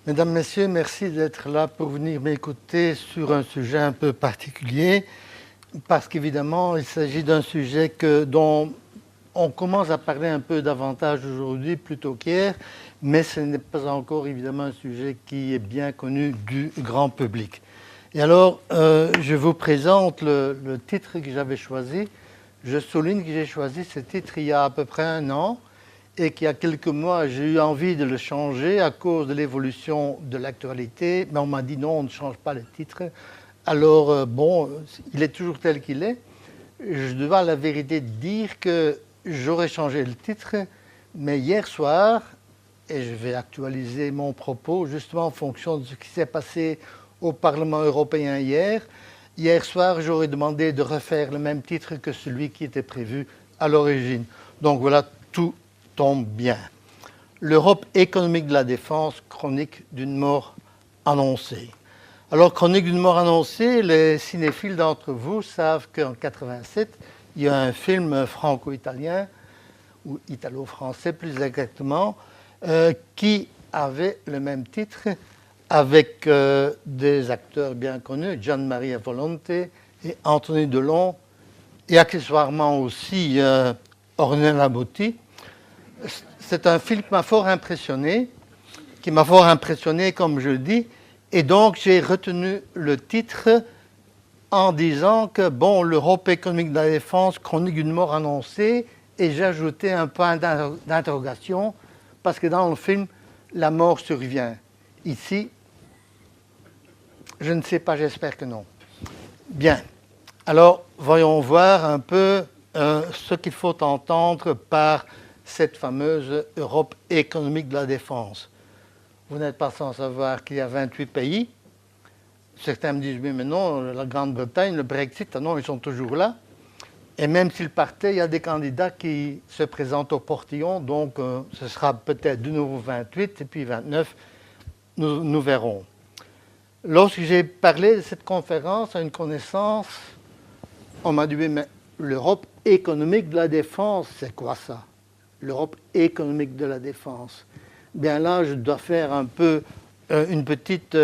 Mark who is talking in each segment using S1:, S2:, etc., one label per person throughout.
S1: Mesdames, Messieurs, merci d'être là pour venir m'écouter sur un sujet un peu particulier, parce qu'évidemment, il s'agit d'un sujet dont on commence à parler un peu davantage aujourd'hui plutôt qu'hier, mais ce n'est pas encore évidemment un sujet qui est bien connu du grand public. Et alors, je vous présente le titre que j'avais choisi. Je souligne que j'ai choisi ce titre il y a à peu près un an, et qu'il y a quelques mois, j'ai eu envie de le changer à cause de l'évolution de l'actualité. Mais on m'a dit non, on ne change pas le titre. Alors, bon, il est toujours tel qu'il est. Je dois à la vérité dire que j'aurais changé le titre, mais hier soir, et je vais actualiser mon propos justement en fonction de ce qui s'est passé au Parlement européen hier soir, j'aurais demandé de refaire le même titre que celui qui était prévu à l'origine. Donc voilà, tout tombe bien. L'Europe économique de la défense, chronique d'une mort annoncée. Alors, chronique d'une mort annoncée, les cinéphiles d'entre vous savent qu'en 87, il y a un film franco-italien, ou italo-français plus exactement, qui avait le même titre, avec des acteurs bien connus, Gian Maria Volonté et Anthony Delon, et accessoirement aussi Ornella Muti. C'est un film qui m'a fort impressionné, comme je le dis, et donc j'ai retenu le titre en disant que, bon, l'Europe économique de la défense, chronique d'une mort annoncée, et j'ai ajouté un point d'interrogation, parce que dans le film, la mort survient. Ici, je ne sais pas, j'espère que non. Bien, alors voyons voir un peu ce qu'il faut entendre par cette fameuse Europe économique de la défense. Vous n'êtes pas sans savoir qu'il y a 28 pays. Certains me disent, oui, mais non, la Grande-Bretagne, le Brexit, non, ils sont toujours là. Et même s'ils partaient, il y a des candidats qui se présentent au portillon, donc ce sera peut-être de nouveau 28 et puis 29, nous verrons. Lorsque j'ai parlé de cette conférence à une connaissance, on m'a dit, oui, mais l'Europe économique de la défense, c'est quoi ça? L'Europe économique de la défense. Bien là, je dois faire un peu une petite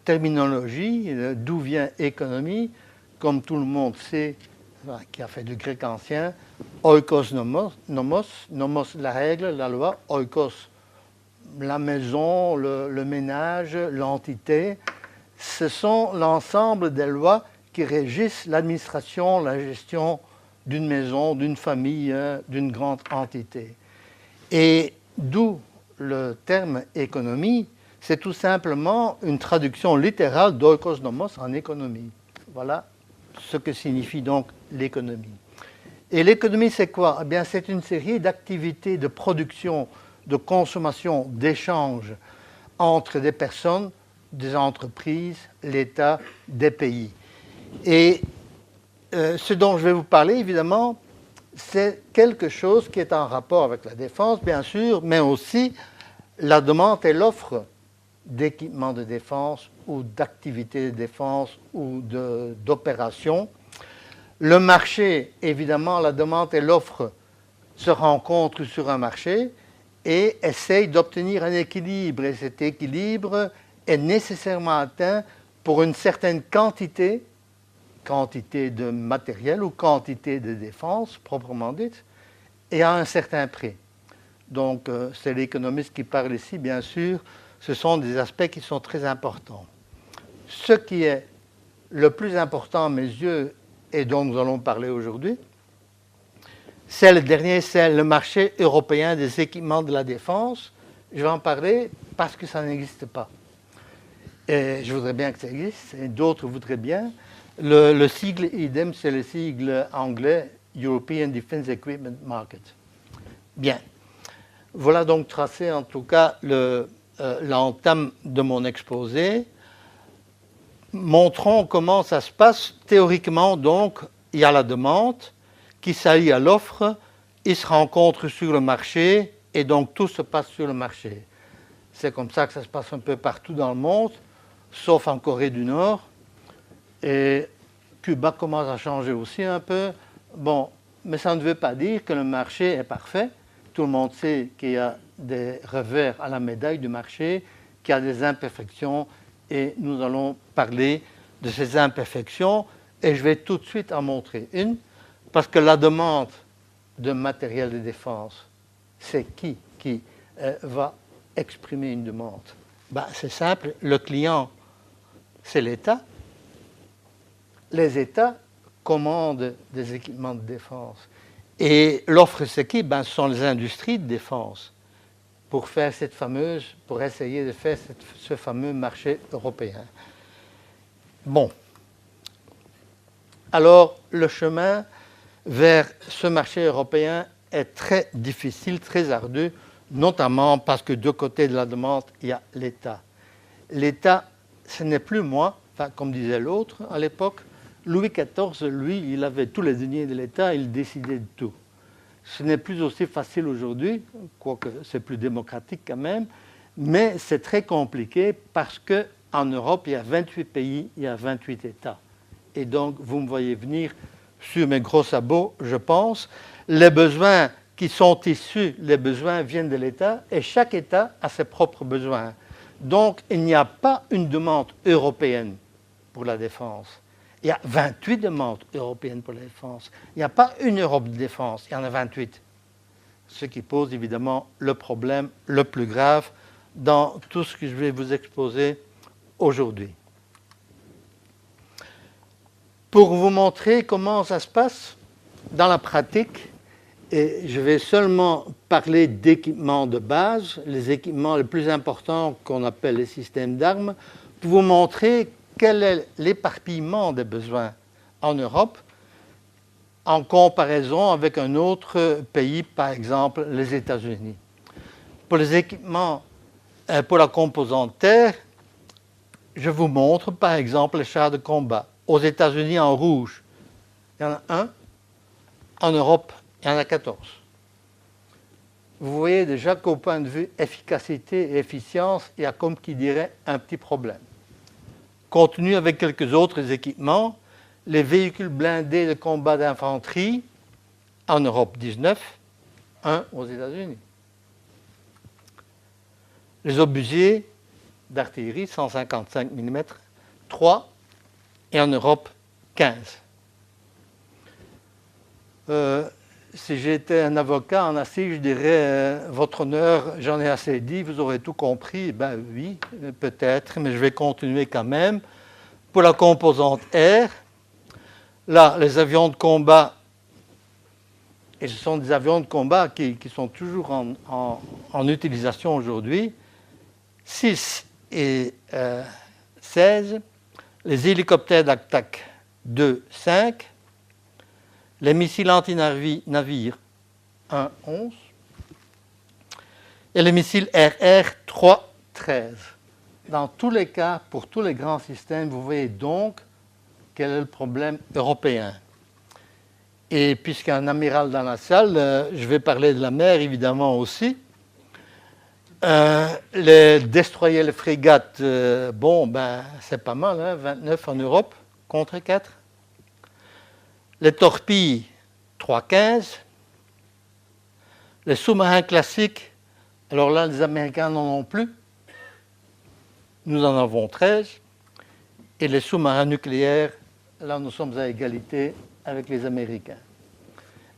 S1: terminologie, d'où vient économie, comme tout le monde sait, qui a fait du grec ancien, oikos nomos, la règle, la loi, oikos, la maison, le ménage, l'entité. Ce sont l'ensemble des lois qui régissent l'administration, la gestion d'une maison, d'une famille, d'une grande entité. Et d'où le terme économie, c'est tout simplement une traduction littérale d'oikos nomos en économie. Voilà ce que signifie donc l'économie. Et l'économie, c'est quoi? Eh bien, c'est une série d'activités de production, de consommation, d'échange entre des personnes, des entreprises, l'État, des pays. Et ce dont je vais vous parler, évidemment, c'est quelque chose qui est en rapport avec la défense, bien sûr, mais aussi la demande et l'offre d'équipements de défense ou d'activités de défense ou d'opérations. Le marché, évidemment, la demande et l'offre se rencontrent sur un marché et essayent d'obtenir un équilibre. Et cet équilibre est nécessairement atteint pour une certaine quantité de matériel ou quantité de défense, proprement dite, et à un certain prix. Donc, c'est l'économiste qui parle ici, bien sûr. Ce sont des aspects qui sont très importants. Ce qui est le plus important à mes yeux, et dont nous allons parler aujourd'hui, c'est le dernier, c'est le marché européen des équipements de la défense. Je vais en parler parce que ça n'existe pas. Et je voudrais bien que ça existe, et d'autres voudraient bien. Le sigle idem, c'est le sigle anglais European Defence Equipment Market. Bien. Voilà donc tracé en tout cas l'entame de mon exposé. Montrons comment ça se passe. Théoriquement, donc, il y a la demande qui s'allie à l'offre, ils se rencontrent sur le marché et donc tout se passe sur le marché. C'est comme ça que ça se passe un peu partout dans le monde, sauf en Corée du Nord. Et Cuba commence à changer aussi un peu. Bon, mais ça ne veut pas dire que le marché est parfait. Tout le monde sait qu'il y a des revers à la médaille du marché, qui a des imperfections et nous allons parler de ces imperfections et je vais tout de suite en montrer une parce que la demande de matériel de défense, c'est qui va exprimer une demande? C'est simple, le client, c'est l'État. Les États commandent des équipements de défense. Et l'offre, c'est qui? Ce sont les industries de défense pour essayer de faire ce fameux marché européen. Bon. Alors, le chemin vers ce marché européen est très difficile, très ardu, notamment parce que de côté de la demande, il y a l'État. L'État, ce n'est plus moi, comme disait l'autre à l'époque. Louis XIV, lui, il avait tous les deniers de l'État, il décidait de tout. Ce n'est plus aussi facile aujourd'hui, quoique c'est plus démocratique quand même, mais c'est très compliqué parce qu'en Europe, il y a 28 pays, il y a 28 États. Et donc, vous me voyez venir sur mes gros sabots, je pense. Les besoins qui sont issus, les besoins viennent de l'État et chaque État a ses propres besoins. Donc, il n'y a pas une demande européenne pour la défense. Il y a 28 demandes européennes pour la défense. Il n'y a pas une Europe de défense, il y en a 28. Ce qui pose évidemment le problème le plus grave dans tout ce que je vais vous exposer aujourd'hui. Pour vous montrer comment ça se passe dans la pratique, et je vais seulement parler d'équipements de base, les équipements les plus importants qu'on appelle les systèmes d'armes, pour vous montrer quel est l'éparpillement des besoins en Europe en comparaison avec un autre pays, par exemple les États-Unis. Pour les équipements, pour la composante terre, je vous montre par exemple les chars de combat. Aux États-Unis, en rouge, il y en a un. En Europe, il y en a 14. Vous voyez déjà qu'au point de vue efficacité et efficience, il y a comme qui dirait un petit problème. Continue avec quelques autres équipements, les véhicules blindés de combat d'infanterie, en Europe 19, 1 aux États-Unis. Les obusiers d'artillerie 155 mm, 3, et en Europe 15. Si j'étais un avocat en assises, je dirais votre honneur, j'en ai assez dit, vous aurez tout compris. Oui, peut-être, mais je vais continuer quand même. Pour la composante air, là, les avions de combat, et ce sont des avions de combat qui sont toujours en utilisation aujourd'hui, 6 et 16, les hélicoptères d'attaque 2, 5, les missiles anti-navires 1, 11, et les missiles RR 3, 13. Dans tous les cas, pour tous les grands systèmes, vous voyez donc quel est le problème européen. Et puisqu'un amiral dans la salle, je vais parler de la mer évidemment aussi. Les destroyers, les frégates, c'est pas mal, 29 en Europe contre 4. Les torpilles, 3,15. Les sous-marins classiques, alors là, les Américains n'en ont plus. Nous en avons 13. Et les sous-marins nucléaires, là, nous sommes à égalité avec les Américains.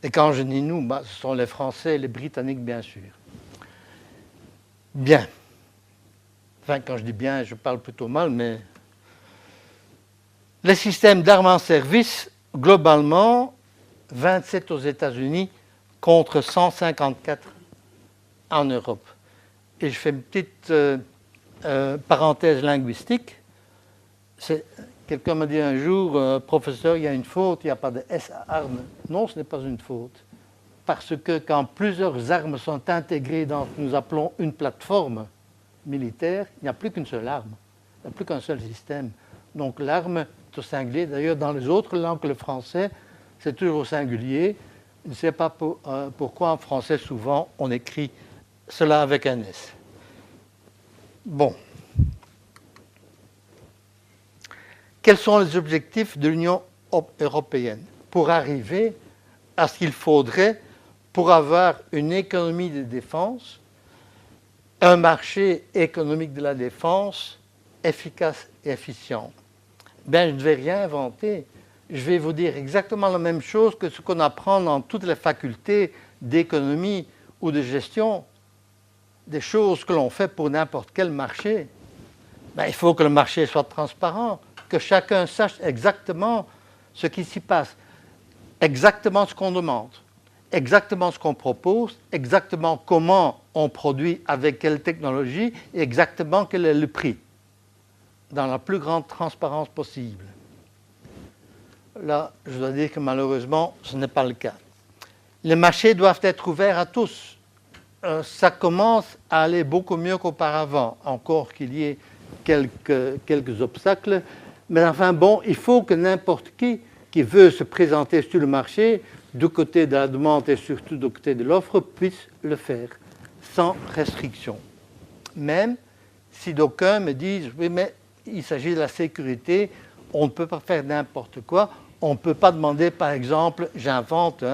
S1: Et quand je dis nous, ce sont les Français et les Britanniques, bien sûr. Bien. Enfin, quand je dis bien, je parle plutôt mal, mais les systèmes d'armes en service, globalement, 27 aux États-Unis contre 154 en Europe. Et je fais une petite parenthèse linguistique. Quelqu'un m'a dit un jour, professeur, il y a une faute, il n'y a pas de S à armes. Non, ce n'est pas une faute. Parce que quand plusieurs armes sont intégrées dans ce que nous appelons une plateforme militaire, il n'y a plus qu'une seule arme. Il n'y a plus qu'un seul système. Donc l'arme est au singulier. D'ailleurs, dans les autres langues que le français, c'est toujours au singulier. Je ne sais pas pourquoi en français, souvent, on écrit cela avec un S. Bon. Quels sont les objectifs de l'Union européenne pour arriver à ce qu'il faudrait pour avoir une économie de défense un marché économique de la défense efficace et efficient. Ben, je ne vais rien inventer. Je vais vous dire exactement la même chose que ce qu'on apprend dans toutes les facultés d'économie ou de gestion, des choses que l'on fait pour n'importe quel marché. Ben, il faut que le marché soit transparent, que chacun sache exactement ce qui s'y passe, exactement ce qu'on demande, exactement ce qu'on propose, exactement comment on produit, avec quelle technologie, et exactement quel est le prix, dans la plus grande transparence possible. Là, je dois dire que malheureusement, ce n'est pas le cas. Les marchés doivent être ouverts à tous. Ça commence à aller beaucoup mieux qu'auparavant, encore qu'il y ait quelques obstacles. Mais enfin bon, il faut que n'importe qui veut se présenter sur le marché, du côté de la demande et surtout du côté de l'offre, puisse le faire, sans restriction. Même si d'aucuns me disent, oui, mais il s'agit de la sécurité, on ne peut pas faire n'importe quoi, on ne peut pas demander, par exemple, j'invente,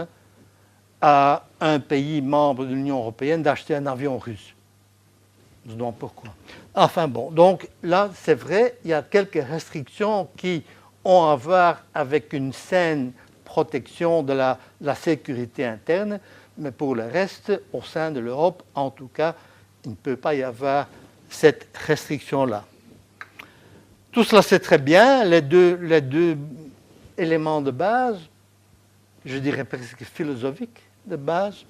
S1: à un pays membre de l'Union européenne d'acheter un avion russe. Je me demande pourquoi. Enfin bon, donc là, c'est vrai, il y a quelques restrictions qui ont à voir avec une saine protection de la sécurité interne, mais pour le reste, au sein de l'Europe, en tout cas, il ne peut pas y avoir cette restriction-là. Tout cela, c'est très bien, les deux éléments de base, je dirais presque philosophiques de base.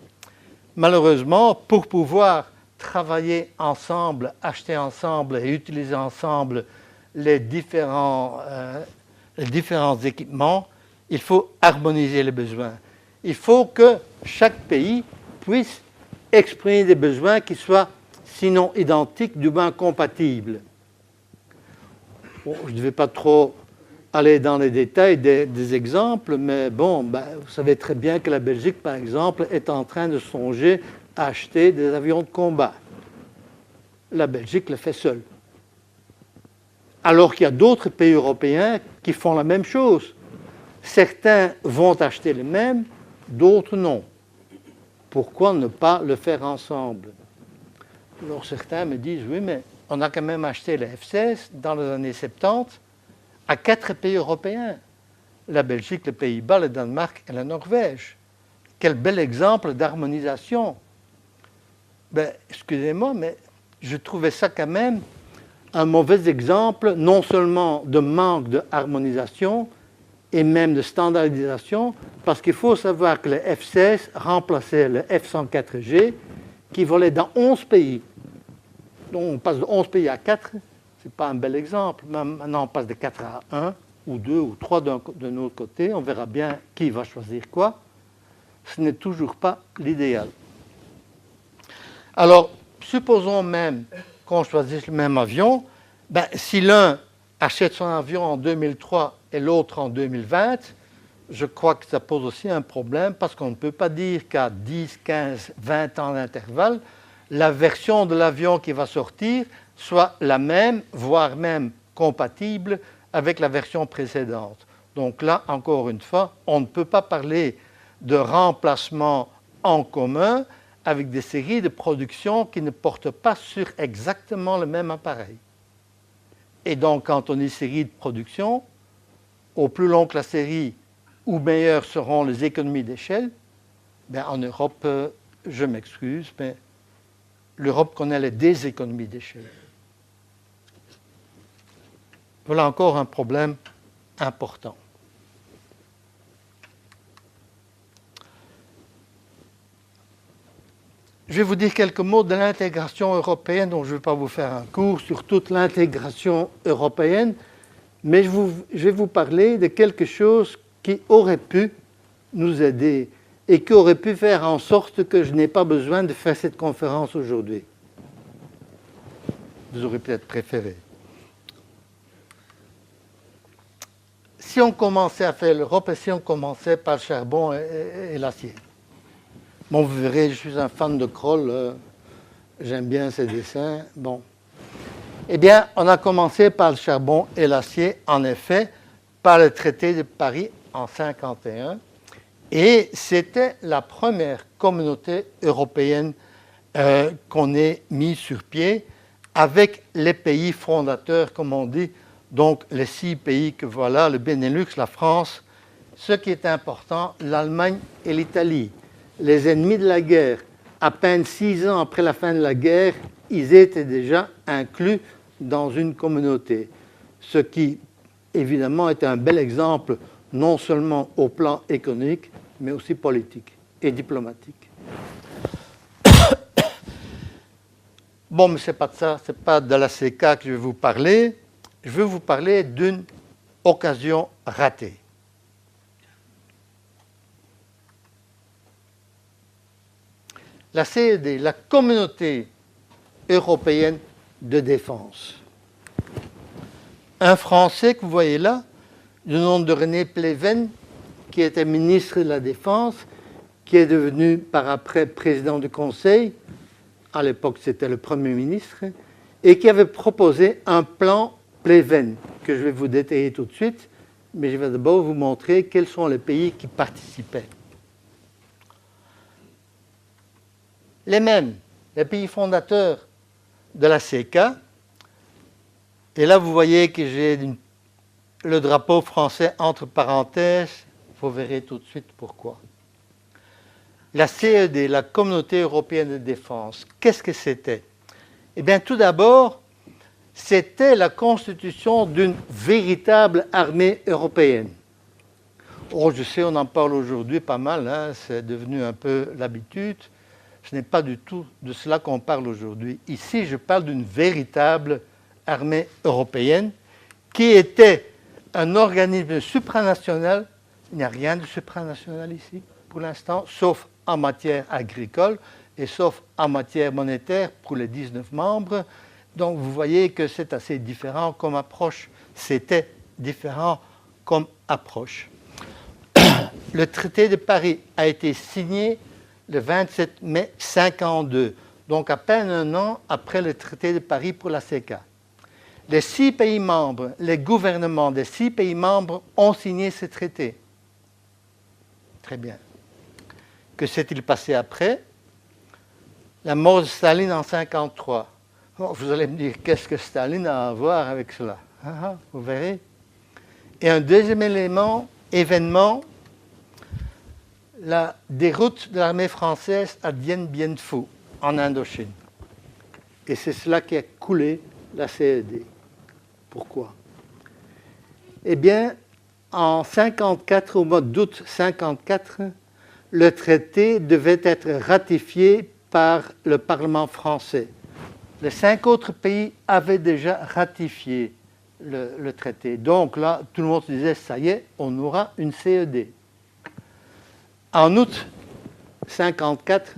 S1: Malheureusement, pour pouvoir travailler ensemble, acheter ensemble et utiliser ensemble les différents équipements, il faut harmoniser les besoins. Il faut que chaque pays puisse exprimer des besoins qui soient, sinon identiques, du moins compatibles. Bon, je ne vais pas trop aller dans les détails des exemples, mais bon, vous savez très bien que la Belgique, par exemple, est en train de songer à acheter des avions de combat. La Belgique le fait seule. Alors qu'il y a d'autres pays européens qui font la même chose. Certains vont acheter les mêmes, d'autres non. Pourquoi ne pas le faire ensemble? Alors certains me disent, oui, mais on a quand même acheté les F-16 dans les années 70 à 4 pays européens. La Belgique, les Pays-Bas, le Danemark et la Norvège. Quel bel exemple d'harmonisation. Excusez-moi, mais je trouvais ça quand même un mauvais exemple, non seulement de manque de harmonisation, et même de standardisation, parce qu'il faut savoir que le F-16 remplaçait le F-104G, qui volait dans 11 pays. Donc on passe de 11 pays à 4, ce n'est pas un bel exemple. Maintenant on passe de 4 à 1, ou 2, ou 3 d'un autre côté, on verra bien qui va choisir quoi. Ce n'est toujours pas l'idéal. Alors, supposons même qu'on choisisse le même avion, si l'un achète son avion en 2003 et l'autre en 2020, je crois que ça pose aussi un problème parce qu'on ne peut pas dire qu'à 10, 15, 20 ans d'intervalle, la version de l'avion qui va sortir soit la même, voire même compatible avec la version précédente. Donc là, encore une fois, on ne peut pas parler de remplacement en commun avec des séries de production qui ne portent pas sur exactement le même appareil. Et donc, quand on dit série de production, au plus long que la série, ou meilleures seront les économies d'échelle, en Europe, je m'excuse, mais l'Europe connaît les déséconomies d'échelle. Voilà encore un problème important. Je vais vous dire quelques mots de l'intégration européenne, donc je ne vais pas vous faire un cours sur toute l'intégration européenne, mais je vais vous parler de quelque chose qui aurait pu nous aider et qui aurait pu faire en sorte que je n'ai pas besoin de faire cette conférence aujourd'hui. Vous aurez peut-être préféré. Si on commençait à faire l'Europe et si on commençait par le charbon et l'acier. Bon, vous verrez, je suis un fan de Kroll, j'aime bien ses dessins. Bon. Eh bien, on a commencé par le charbon et l'acier, en effet, par le traité de Paris en 1951. Et c'était la première communauté européenne qu'on ait mis sur pied avec les pays fondateurs, comme on dit, donc les 6 pays que voilà, le Benelux, la France, ce qui est important, l'Allemagne et l'Italie. Les ennemis de la guerre, à peine 6 ans après la fin de la guerre, ils étaient déjà inclus dans une communauté. Ce qui, évidemment, est un bel exemple, non seulement au plan économique, mais aussi politique et diplomatique. Bon, mais ce n'est pas de ça, ce n'est pas de la CK que je vais vous parler. Je veux vous parler d'une occasion ratée. La CED, la Communauté européenne de défense. Un Français que vous voyez là, du nom de René Pleven, qui était ministre de la Défense, qui est devenu par après président du Conseil, à l'époque c'était le Premier ministre, et qui avait proposé un plan Pleven, que je vais vous détailler tout de suite, mais je vais d'abord vous montrer quels sont les pays qui participaient. Les mêmes, les pays fondateurs de la CK, et là vous voyez que j'ai le drapeau français entre parenthèses, vous verrez tout de suite pourquoi. La CED, la Communauté européenne de défense, qu'est-ce que c'était? Eh bien, tout d'abord, c'était la constitution d'une véritable armée européenne. Oh, je sais, on en parle aujourd'hui pas mal, hein, c'est devenu un peu l'habitude. Ce n'est pas du tout de cela qu'on parle aujourd'hui. Ici, je parle d'une véritable armée européenne qui était un organisme supranational. Il n'y a rien de supranational ici, pour l'instant, sauf en matière agricole et sauf en matière monétaire pour les 19 membres. Donc vous voyez que c'est assez différent comme approche. C'était différent comme approche. Le traité de Paris a été signé le 27 mai 1952, donc à peine un an après le traité de Paris pour la CK. Les 6 pays membres, les gouvernements des 6 pays membres ont signé ce traité. Très bien. Que s'est-il passé après? La mort de Staline en 1953. Oh, vous allez me dire, qu'est-ce que Staline a à voir avec cela? Vous verrez. Et un deuxième événement, la déroute de l'armée française à Dien Bien Phu, en Indochine. Et c'est cela qui a coulé la CED. Pourquoi? Eh bien, en 1954, au mois d'août 1954, le traité devait être ratifié par le Parlement français. Les 5 autres pays avaient déjà ratifié le traité. Donc là, tout le monde se disait, ça y est, on aura une CED. En août 1954,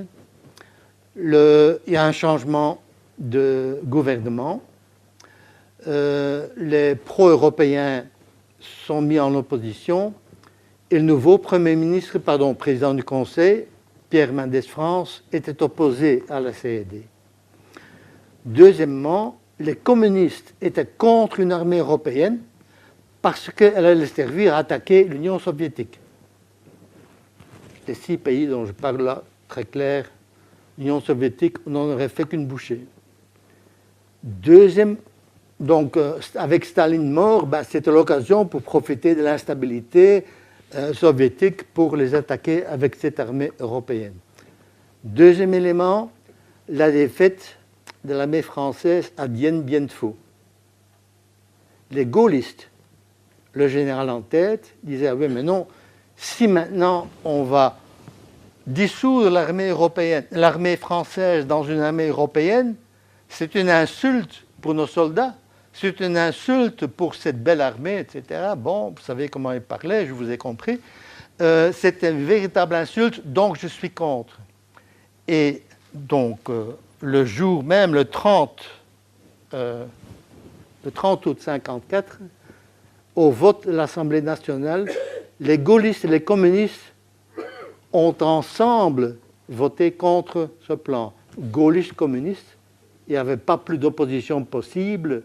S1: il y a un changement de gouvernement. Les pro-européens sont mis en opposition et le nouveau président du Conseil, Pierre Mendès France, était opposé à la CED. Deuxièmement, les communistes étaient contre une armée européenne parce qu'elle allait servir à attaquer l'Union soviétique. Les 6 pays dont je parle là, très clair, l'Union soviétique, on n'en aurait fait qu'une bouchée. Deuxième, donc avec Staline mort, c'était l'occasion pour profiter de l'instabilité soviétique pour les attaquer avec cette armée européenne. Deuxième élément, la défaite de l'armée française à Dien Bien Phu. Les gaullistes, le général en tête, disaient ah oui mais non, si maintenant on va dissoudre l'armée française dans une armée européenne, c'est une insulte pour nos soldats, c'est une insulte pour cette belle armée, etc. Bon, vous savez comment il parlait, je vous ai compris. C'est une véritable insulte, donc je suis contre. Et donc, le jour même, le 30 août 1954, au vote de l'Assemblée nationale, les gaullistes et les communistes ont ensemble voté contre ce plan. Gaullistes, communistes, il n'y avait pas plus d'opposition possible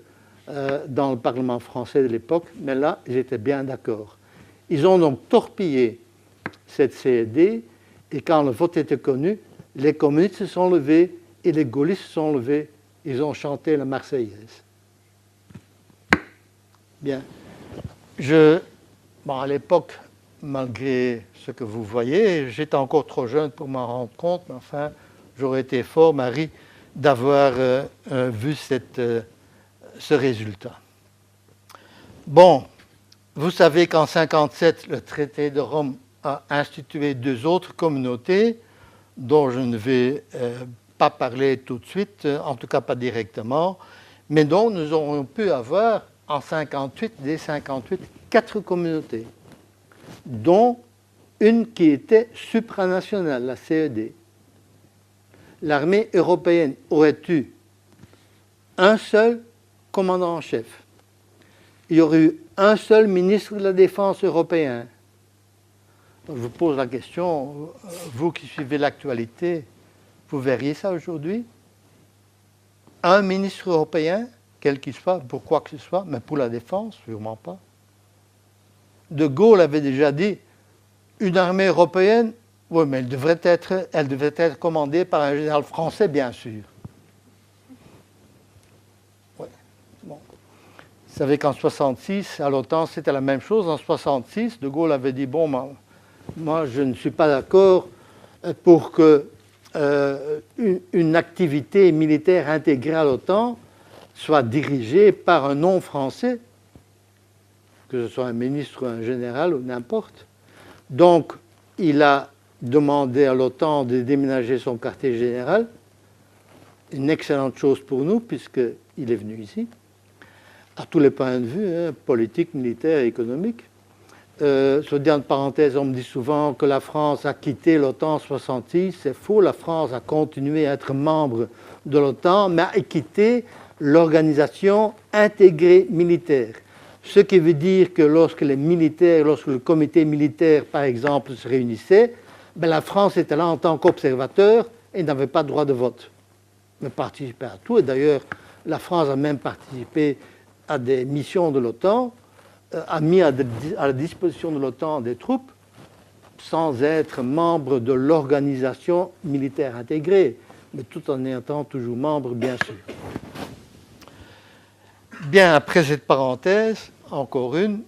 S1: dans le Parlement français de l'époque, mais là, j'étais bien d'accord. Ils ont donc torpillé cette CED, et quand le vote était connu, les communistes se sont levés et les gaullistes se sont levés, ils ont chanté la Marseillaise. Bien. Bon, à l'époque, malgré ce que vous voyez, j'étais encore trop jeune pour m'en rendre compte, mais enfin, j'aurais été fort, Marie, d'avoir vu ce résultat. Bon, vous savez qu'en 1957, le traité de Rome a institué 2 autres communautés, dont je ne vais pas parler tout de suite, en tout cas pas directement, mais dont nous aurions pu avoir en 1958, dès 1958, 4 communautés, dont une qui était supranationale, la CED. L'armée européenne aurait eu un seul commandant en chef. Il y aurait eu un seul ministre de la Défense européen. Je vous pose la question, vous qui suivez l'actualité, vous verriez ça aujourd'hui? Un ministre européen, quel qu'il soit, pour quoi que ce soit, mais pour la défense, sûrement pas. De Gaulle avait déjà dit, une armée européenne, oui, mais elle devait être commandée par un général français, bien sûr. Ouais. Bon. Vous savez qu'en 1966, à l'OTAN, c'était la même chose. En 1966, De Gaulle avait dit, bon, moi, je ne suis pas d'accord pour que une activité militaire intégrée à l'OTAN soit dirigée par un non-français, que ce soit un ministre ou un général ou n'importe. Donc, il a demandé à l'OTAN de déménager son quartier général, une excellente chose pour nous, puisqu'il est venu ici, à tous les points de vue, politique, militaire, économique. Soit dit en parenthèse, on me dit souvent que la France a quitté l'OTAN en 1966. C'est faux, la France a continué à être membre de l'OTAN, mais a quitté l'organisation intégrée militaire. Ce qui veut dire que lorsque le comité militaire, par exemple, se réunissait, la France était là en tant qu'observateur et n'avait pas de droit de vote, mais participait à tout. Et d'ailleurs, la France a même participé à des missions de l'OTAN, a mis à la disposition de l'OTAN des troupes sans être membre de l'organisation militaire intégrée, mais tout en étant toujours membre, bien sûr. Bien, après cette parenthèse, encore une,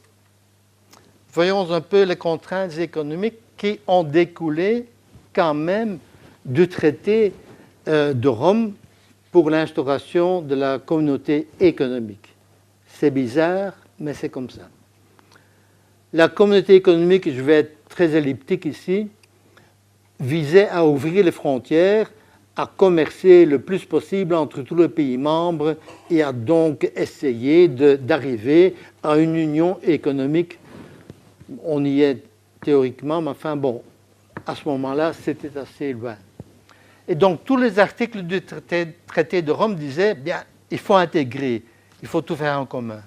S1: voyons un peu les contraintes économiques qui ont découlé quand même du traité de Rome pour l'instauration de la communauté économique. C'est bizarre, mais c'est comme ça. La communauté économique, je vais être très elliptique ici, visait à ouvrir les frontières, à commercer le plus possible entre tous les pays membres et à donc essayer d'arriver à une union économique. On y est théoriquement, mais enfin bon, à ce moment-là, c'était assez loin. Et donc tous les articles du traité de Rome disaient, bien, il faut intégrer, il faut tout faire en commun.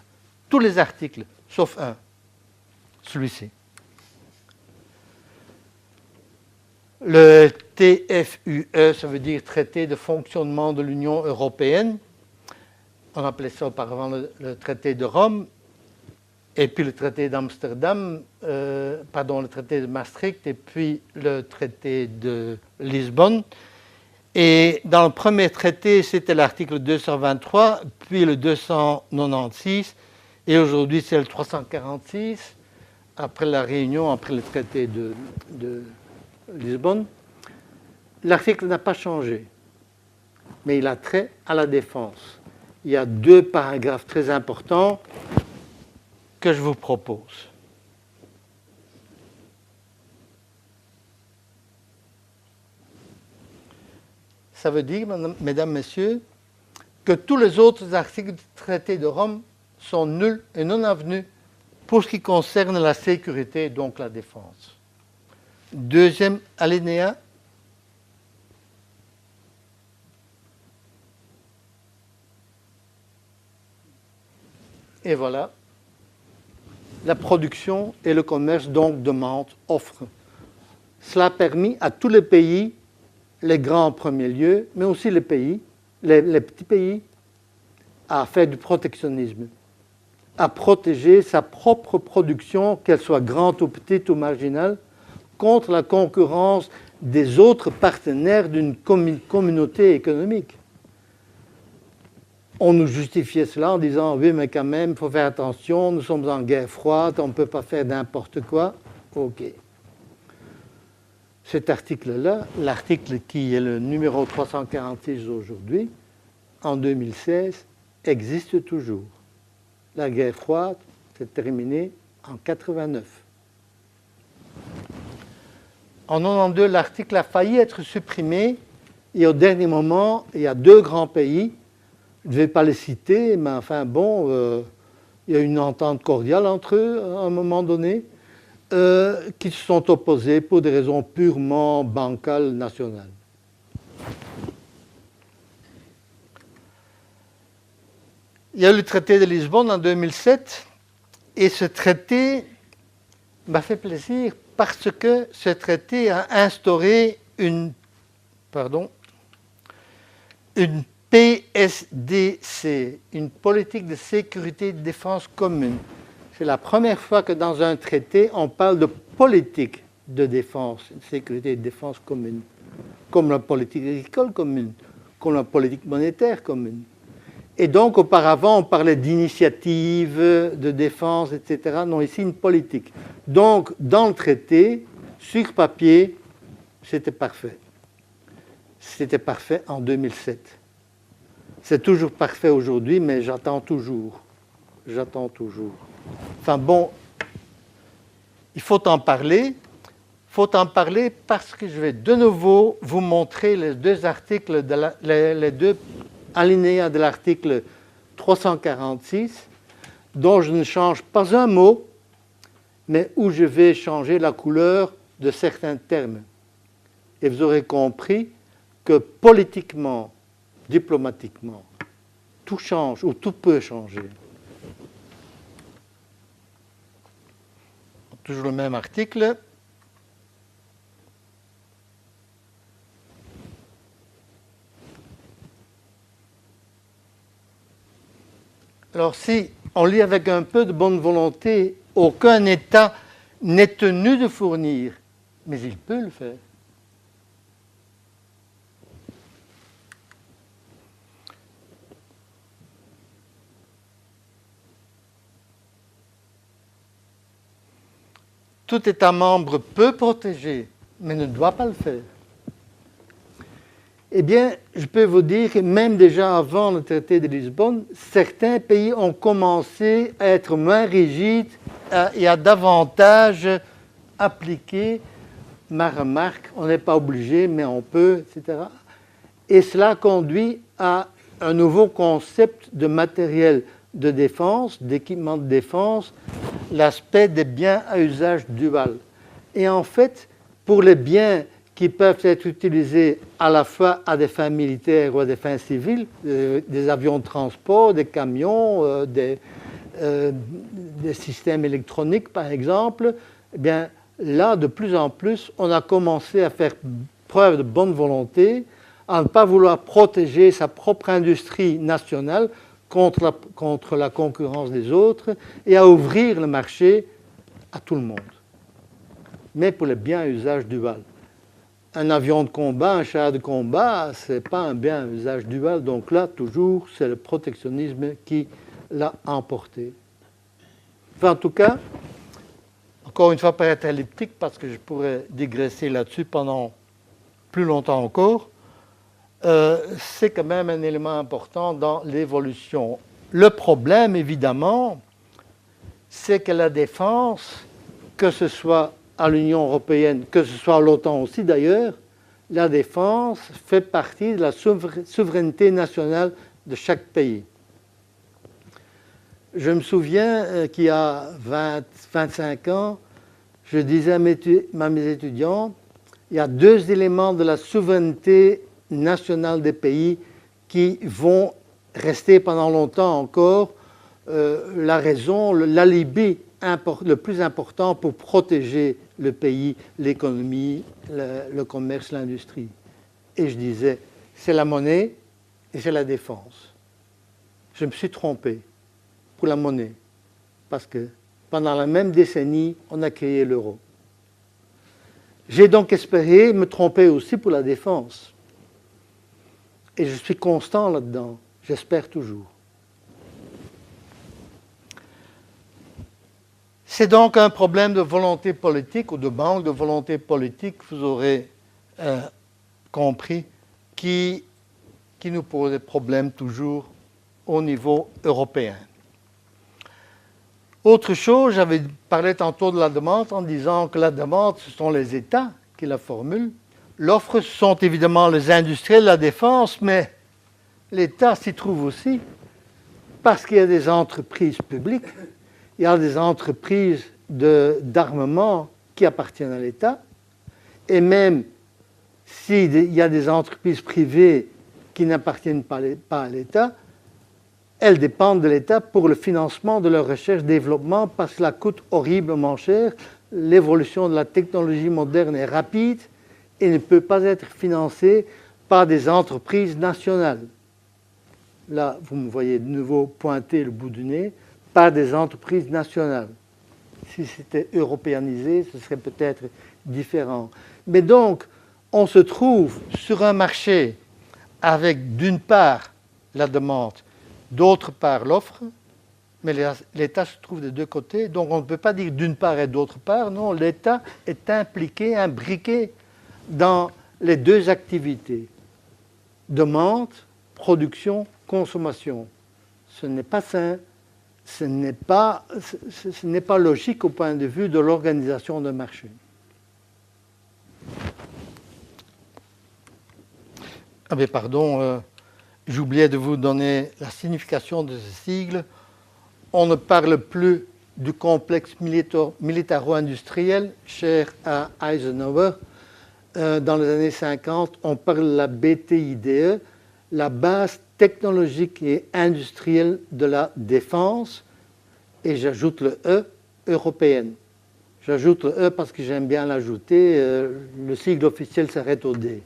S1: Tous les articles, sauf un, celui-ci. Le TFUE, ça veut dire Traité de fonctionnement de l'Union européenne. On appelait ça auparavant le traité de Rome. Et puis le traité d'Amsterdam, le traité de Maastricht, et puis le traité de Lisbonne. Et dans le premier traité, c'était l'article 223, puis le 296, et aujourd'hui c'est le 346, après la réunion, après le traité de Lisbonne. L'article n'a pas changé, mais il a trait à la défense. Il y a 2 paragraphes très importants que je vous propose. Ça veut dire, mesdames, messieurs, que tous les autres articles du traité de Rome sont nuls et non avenus pour ce qui concerne la sécurité, donc la défense. Deuxième alinéa. Et voilà. La production et le commerce donc demandent, offrent. Cela a permis à tous les pays, les grands en premier lieu, mais aussi les pays, les petits pays, à faire du protectionnisme, à protéger sa propre production, qu'elle soit grande ou petite ou marginale, contre la concurrence des autres partenaires d'une communauté économique. On nous justifiait cela en disant « oui, mais quand même, il faut faire attention, nous sommes en guerre froide, on ne peut pas faire n'importe quoi. » Ok. Cet article-là, l'article qui est le numéro 346 aujourd'hui, en 2016, existe toujours. La guerre froide s'est terminée en 89. En 92, l'article a failli être supprimé et au dernier moment, il y a deux grands pays, je ne vais pas les citer, mais enfin bon, il y a une entente cordiale entre eux à un moment donné, qui se sont opposés pour des raisons purement bancales nationales. Il y a eu le traité de Lisbonne en 2007, et ce traité m'a fait plaisir parce que ce traité a instauré une PSDC, une politique de sécurité et de défense commune. C'est la première fois que dans un traité, on parle de politique de défense, de sécurité et de défense commune, comme la politique agricole commune, comme la politique monétaire commune. Et donc, auparavant, on parlait d'initiative, de défense, etc. Non, ici, une politique. Donc, dans le traité, sur papier, c'était parfait. C'était parfait en 2007. C'est toujours parfait aujourd'hui, mais j'attends toujours. J'attends toujours. Enfin bon, il faut en parler. Il faut en parler parce que je vais de nouveau vous montrer les deux articles, les deux alinéas de l'article 346, dont je ne change pas un mot, mais où je vais changer la couleur de certains termes. Et vous aurez compris que politiquement, diplomatiquement, tout change ou tout peut changer. Toujours le même article. Alors si on lit avec un peu de bonne volonté, aucun État n'est tenu de fournir, mais il peut le faire. Tout État membre peut protéger, mais ne doit pas le faire. Eh bien, je peux vous dire que même déjà avant le traité de Lisbonne, certains pays ont commencé à être moins rigides et à davantage appliquer ma remarque, on n'est pas obligé, mais on peut, etc. Et cela conduit à un nouveau concept de matériel de défense, d'équipement de défense, l'aspect des biens à usage dual. Et en fait, pour les biens qui peuvent être utilisés à la fois à des fins militaires ou à des fins civiles, des avions de transport, des camions, des systèmes électroniques par exemple, eh bien là, de plus en plus, on a commencé à faire preuve de bonne volonté, à ne pas vouloir protéger sa propre industrie nationale contre la concurrence des autres et à ouvrir le marché à tout le monde. Mais pour les biens à usage dual. Un avion de combat, un char de combat, ce n'est pas un bien à usage dual. Donc là, toujours, c'est le protectionnisme qui l'a emporté. Enfin, en tout cas, encore une fois, pour être elliptique, parce que je pourrais digresser là-dessus pendant plus longtemps encore, c'est quand même un élément important dans l'évolution. Le problème, évidemment, c'est que la défense, que ce soit à l'Union européenne, que ce soit à l'OTAN aussi d'ailleurs, la défense fait partie de la souveraineté nationale de chaque pays. Je me souviens qu'il y a 25 ans, je disais à mes étudiants, il y a deux éléments de la souveraineté nationale des pays qui vont rester pendant longtemps encore la raison, l'alibi le plus important pour protéger le pays, l'économie, le commerce, l'industrie. Et je disais, c'est la monnaie et c'est la défense. Je me suis trompé pour la monnaie, parce que pendant la même décennie, on a créé l'euro. J'ai donc espéré me tromper aussi pour la défense. Et je suis constant là-dedans. J'espère toujours. C'est donc un problème de volonté politique ou de manque de volonté politique, vous aurez compris, qui nous pose des problèmes toujours au niveau européen. Autre chose, j'avais parlé tantôt de la demande en disant que la demande, ce sont les États qui la formulent. L'offre, ce sont évidemment les industriels de la défense, mais l'État s'y trouve aussi parce qu'il y a des entreprises publiques, il y a des entreprises d'armement qui appartiennent à l'État, et même s'il y a des entreprises privées qui n'appartiennent pas à l'État, elles dépendent de l'État pour le financement de leur recherche-développement parce que cela coûte horriblement cher. L'évolution de la technologie moderne est rapide et ne peut pas être financée par des entreprises nationales. Là, vous me voyez de nouveau pointer le bout du nez, par des entreprises nationales. Si c'était européanisé, ce serait peut-être différent. Mais donc, on se trouve sur un marché avec d'une part la demande, d'autre part l'offre, mais l'État se trouve des deux côtés, donc on ne peut pas dire d'une part et d'autre part, non, l'État est impliqué, imbriqué dans les deux activités, demande, production, consommation. Ce n'est pas sain, ce n'est pas logique au point de vue de l'organisation d'un marché. Ah mais pardon, j'oubliais de vous donner la signification de ce sigle. On ne parle plus du complexe militaro-industriel cher à Eisenhower. Dans les années 50, on parle de la BTIDE, la base technologique et industrielle de la défense, et j'ajoute le E, européenne. J'ajoute le E parce que j'aime bien l'ajouter, le sigle officiel s'arrête au D.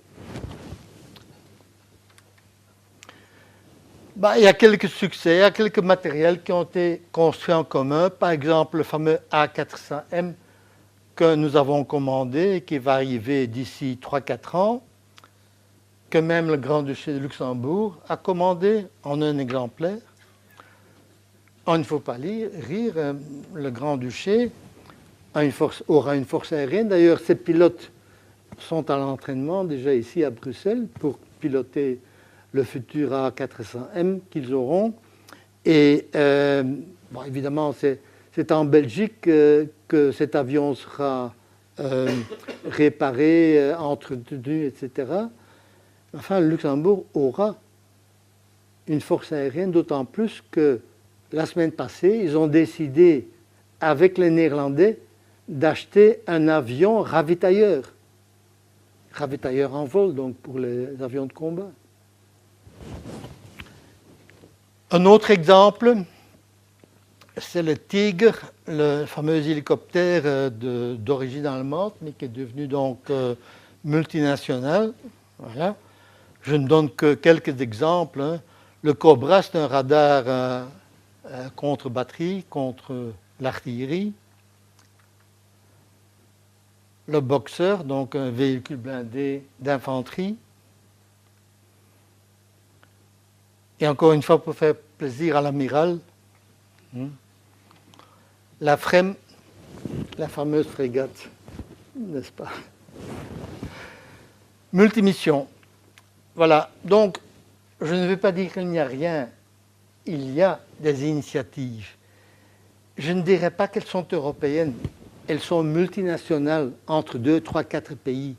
S1: Il y a quelques succès, il y a quelques matériels qui ont été construits en commun. Par exemple, le fameux A400M que nous avons commandé et qui va arriver d'ici 3-4 ans, que même le Grand-Duché de Luxembourg a commandé en un exemplaire. Il ne faut pas rire, le Grand-Duché aura une force aérienne. D'ailleurs, ses pilotes sont à l'entraînement déjà ici à Bruxelles pour piloter le futur A400M qu'ils auront. Et évidemment, c'est en Belgique que cet avion sera réparé, entretenu, etc. Enfin, le Luxembourg aura une force aérienne, d'autant plus que la semaine passée, ils ont décidé, avec les Néerlandais, d'acheter un avion ravitailleur en vol, donc pour les avions de combat. Un autre exemple, c'est le Tigre, le fameux hélicoptère d'origine allemande, mais qui est devenu donc multinational. Voilà. Je ne donne que quelques exemples. Hein. Le Cobra, c'est un radar contre batterie, contre l'artillerie. Le Boxer, donc un véhicule blindé d'infanterie. Et encore une fois, pour faire plaisir à l'amiral, la FREM, la fameuse frégate, n'est-ce pas? Multimission. Voilà. Donc, je ne veux pas dire qu'il n'y a rien. Il y a des initiatives. Je ne dirais pas qu'elles sont européennes. Elles sont multinationales entre 2, 3, 4 pays.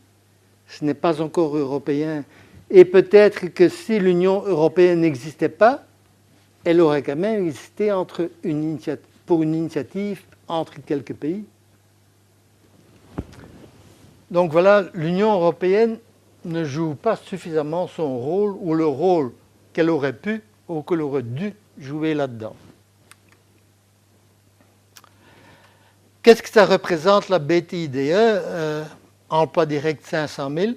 S1: Ce n'est pas encore européen. Et peut-être que si l'Union européenne n'existait pas, elle aurait quand même existé pour une initiative entre quelques pays. Donc voilà, l'Union européenne ne joue pas suffisamment son rôle ou le rôle qu'elle aurait pu ou qu'elle aurait dû jouer là-dedans. Qu'est-ce que ça représente la BTIDE? Emploi direct 500 000.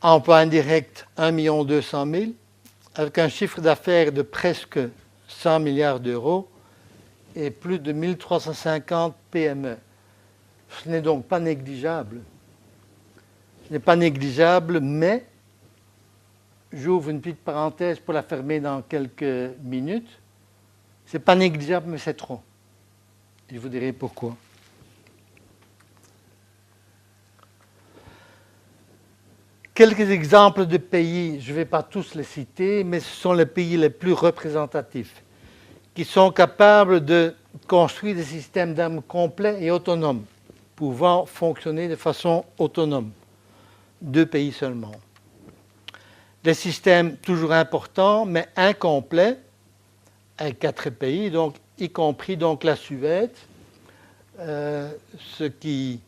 S1: Emploi indirect 1 200 000, avec un chiffre d'affaires de presque 100 milliards d'euros et plus de 1350 PME. Ce n'est donc pas négligeable. Ce n'est pas négligeable, mais j'ouvre une petite parenthèse pour la fermer dans quelques minutes. Ce n'est pas négligeable, mais c'est trop. Je vous dirai pourquoi. Quelques exemples de pays, je ne vais pas tous les citer, mais ce sont les pays les plus représentatifs, qui sont capables de construire des systèmes d'armes complets et autonomes, pouvant fonctionner de façon autonome. 2 pays seulement. Des systèmes toujours importants, mais incomplets, avec 4 pays, donc, y compris donc, la Suède, ce qui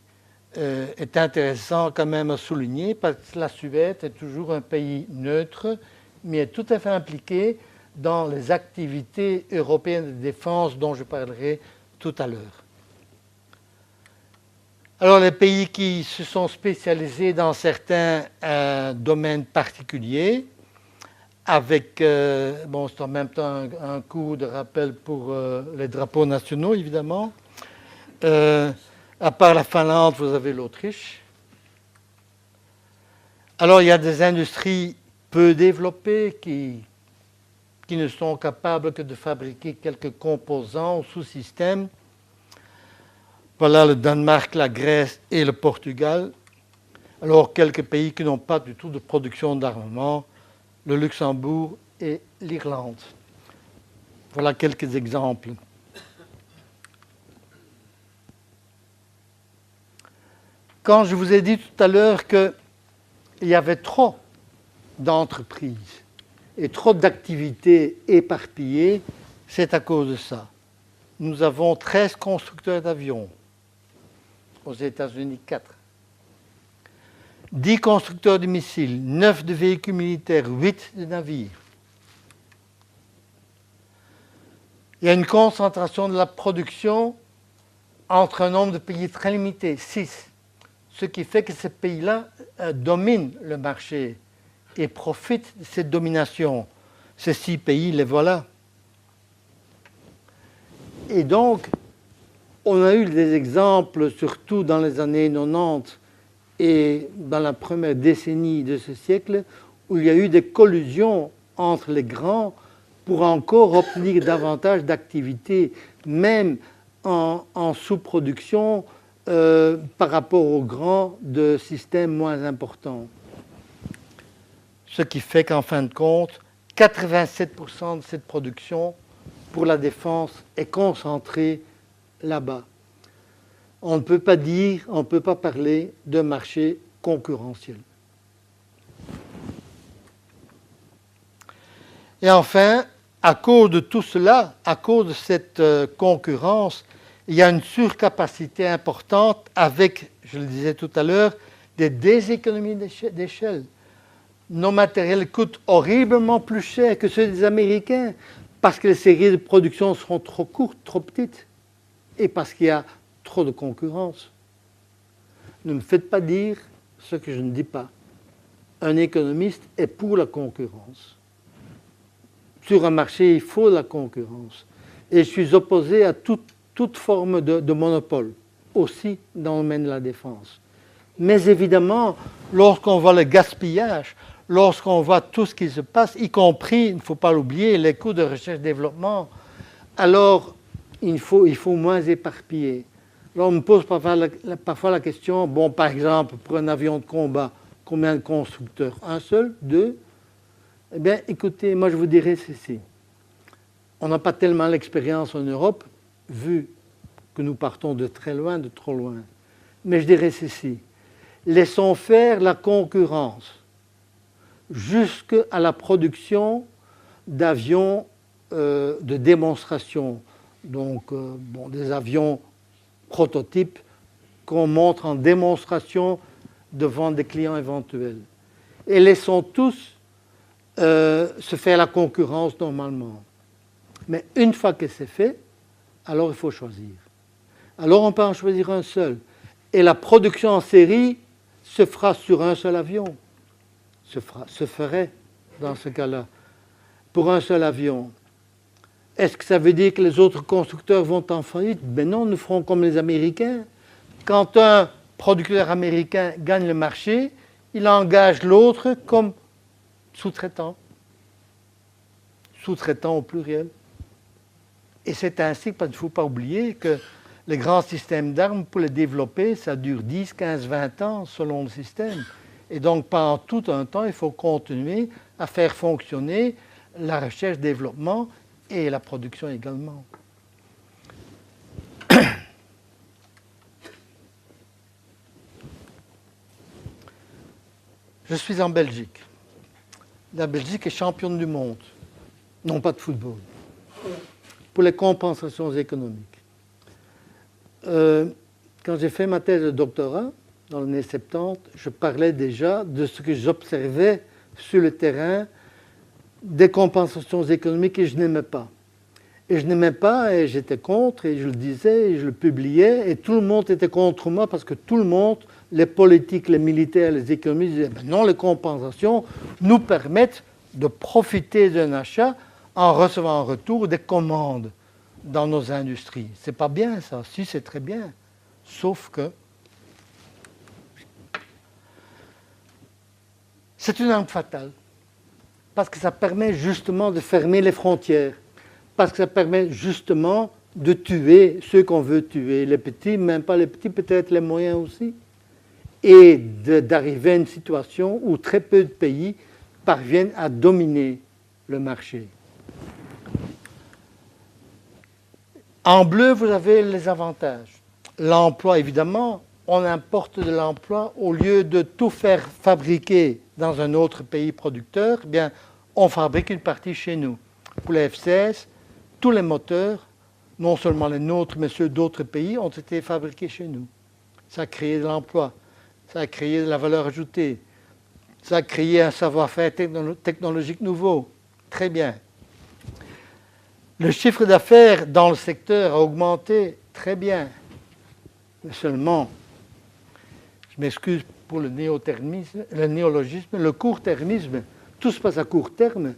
S1: est intéressant quand même à souligner, parce que la Suède est toujours un pays neutre, mais est tout à fait impliqué dans les activités européennes de défense dont je parlerai tout à l'heure. Alors les pays qui se sont spécialisés dans certains domaines particuliers, avec, bon, c'est en même temps un coup de rappel pour les drapeaux nationaux, évidemment. À part la Finlande, vous avez l'Autriche. Alors, il y a des industries peu développées qui ne sont capables que de fabriquer quelques composants ou sous-systèmes. Voilà le Danemark, la Grèce et le Portugal. Alors, quelques pays qui n'ont pas du tout de production d'armement, le Luxembourg et l'Irlande. Voilà quelques exemples. Quand je vous ai dit tout à l'heure qu'il y avait trop d'entreprises et trop d'activités éparpillées, c'est à cause de ça. Nous avons 13 constructeurs d'avions, aux États-Unis 4. 10 constructeurs de missiles, 9 de véhicules militaires, 8 de navires. Il y a une concentration de la production entre un nombre de pays très limité, 6. Ce qui fait que ces pays-là dominent le marché et profitent de cette domination. Ces 6 pays, les voilà. Et donc, on a eu des exemples, surtout dans les années 90 et dans la première décennie de ce siècle, où il y a eu des collusions entre les grands pour encore obtenir davantage d'activités, même en sous-production, par rapport aux grands de systèmes moins importants. Ce qui fait qu'en fin de compte, 87% de cette production pour la défense est concentrée là-bas. On ne peut pas dire, on ne peut pas parler de marché concurrentiel. Et enfin, à cause de tout cela, à cause de cette concurrence, il y a une surcapacité importante avec, je le disais tout à l'heure, des déséconomies d'échelle. Nos matériels coûtent horriblement plus cher que ceux des Américains parce que les séries de production seront trop courtes, trop petites et parce qu'il y a trop de concurrence. Ne me faites pas dire ce que je ne dis pas. Un économiste est pour la concurrence. Sur un marché, il faut la concurrence. Et je suis opposé à toute forme de monopole, aussi dans le domaine de la défense. Mais évidemment, lorsqu'on voit le gaspillage, lorsqu'on voit tout ce qui se passe, y compris, il ne faut pas l'oublier, les coûts de recherche-développement, alors il faut moins éparpiller. Alors on me pose parfois la question, bon, par exemple, pour un avion de combat, combien de constructeurs? Un seul? 2? Eh bien, écoutez, moi je vous dirais ceci. On n'a pas tellement l'expérience en Europe, vu que nous partons de très loin, de trop loin. Mais je dirais ceci. Laissons faire la concurrence jusqu'à la production d'avions de démonstration. Donc, des avions prototypes qu'on montre en démonstration devant des clients éventuels. Et laissons tous se faire la concurrence normalement. Mais une fois que c'est fait, alors il faut choisir. Alors on peut en choisir un seul. Et la production en série se fera sur un seul avion. Se ferait dans ce cas-là, pour un seul avion. Est-ce que ça veut dire que les autres constructeurs vont en faillite? Ben non, nous ferons comme les Américains. Quand un producteur américain gagne le marché, il engage l'autre comme sous-traitant. Sous-traitant au pluriel. Et c'est ainsi qu'il ne faut pas oublier que les grands systèmes d'armes, pour les développer, ça dure 10, 15, 20 ans selon le système. Et donc pendant tout un temps, il faut continuer à faire fonctionner la recherche, développement et la production également. Je suis en Belgique. La Belgique est championne du monde, non pas de football, pour les compensations économiques. Quand j'ai fait ma thèse de doctorat, dans les années 70, je parlais déjà de ce que j'observais sur le terrain des compensations économiques et je n'aimais pas. Et je n'aimais pas et j'étais contre et je le disais et je le publiais et tout le monde était contre moi parce que tout le monde, les politiques, les militaires, les économistes disaient ben non, les compensations nous permettent de profiter d'un achat en recevant en retour des commandes dans nos industries. C'est pas bien ça, si c'est très bien, sauf que c'est une arme fatale parce que ça permet justement de fermer les frontières. Parce que ça permet justement de tuer ceux qu'on veut tuer, les petits, même pas les petits, peut-être les moyens aussi, et d'arriver à une situation où très peu de pays parviennent à dominer le marché. En bleu, vous avez les avantages. L'emploi, évidemment, on importe de l'emploi au lieu de tout faire fabriquer dans un autre pays producteur, eh bien, on fabrique une partie chez nous. Pour les F-16, tous les moteurs, non seulement les nôtres, mais ceux d'autres pays, ont été fabriqués chez nous. Ça a créé de l'emploi, ça a créé de la valeur ajoutée, ça a créé un savoir-faire technologique nouveau. Très bien. Le chiffre d'affaires dans le secteur a augmenté, très bien. Mais seulement, je m'excuse pour le néologisme, le court-termisme, tout se passe à court terme.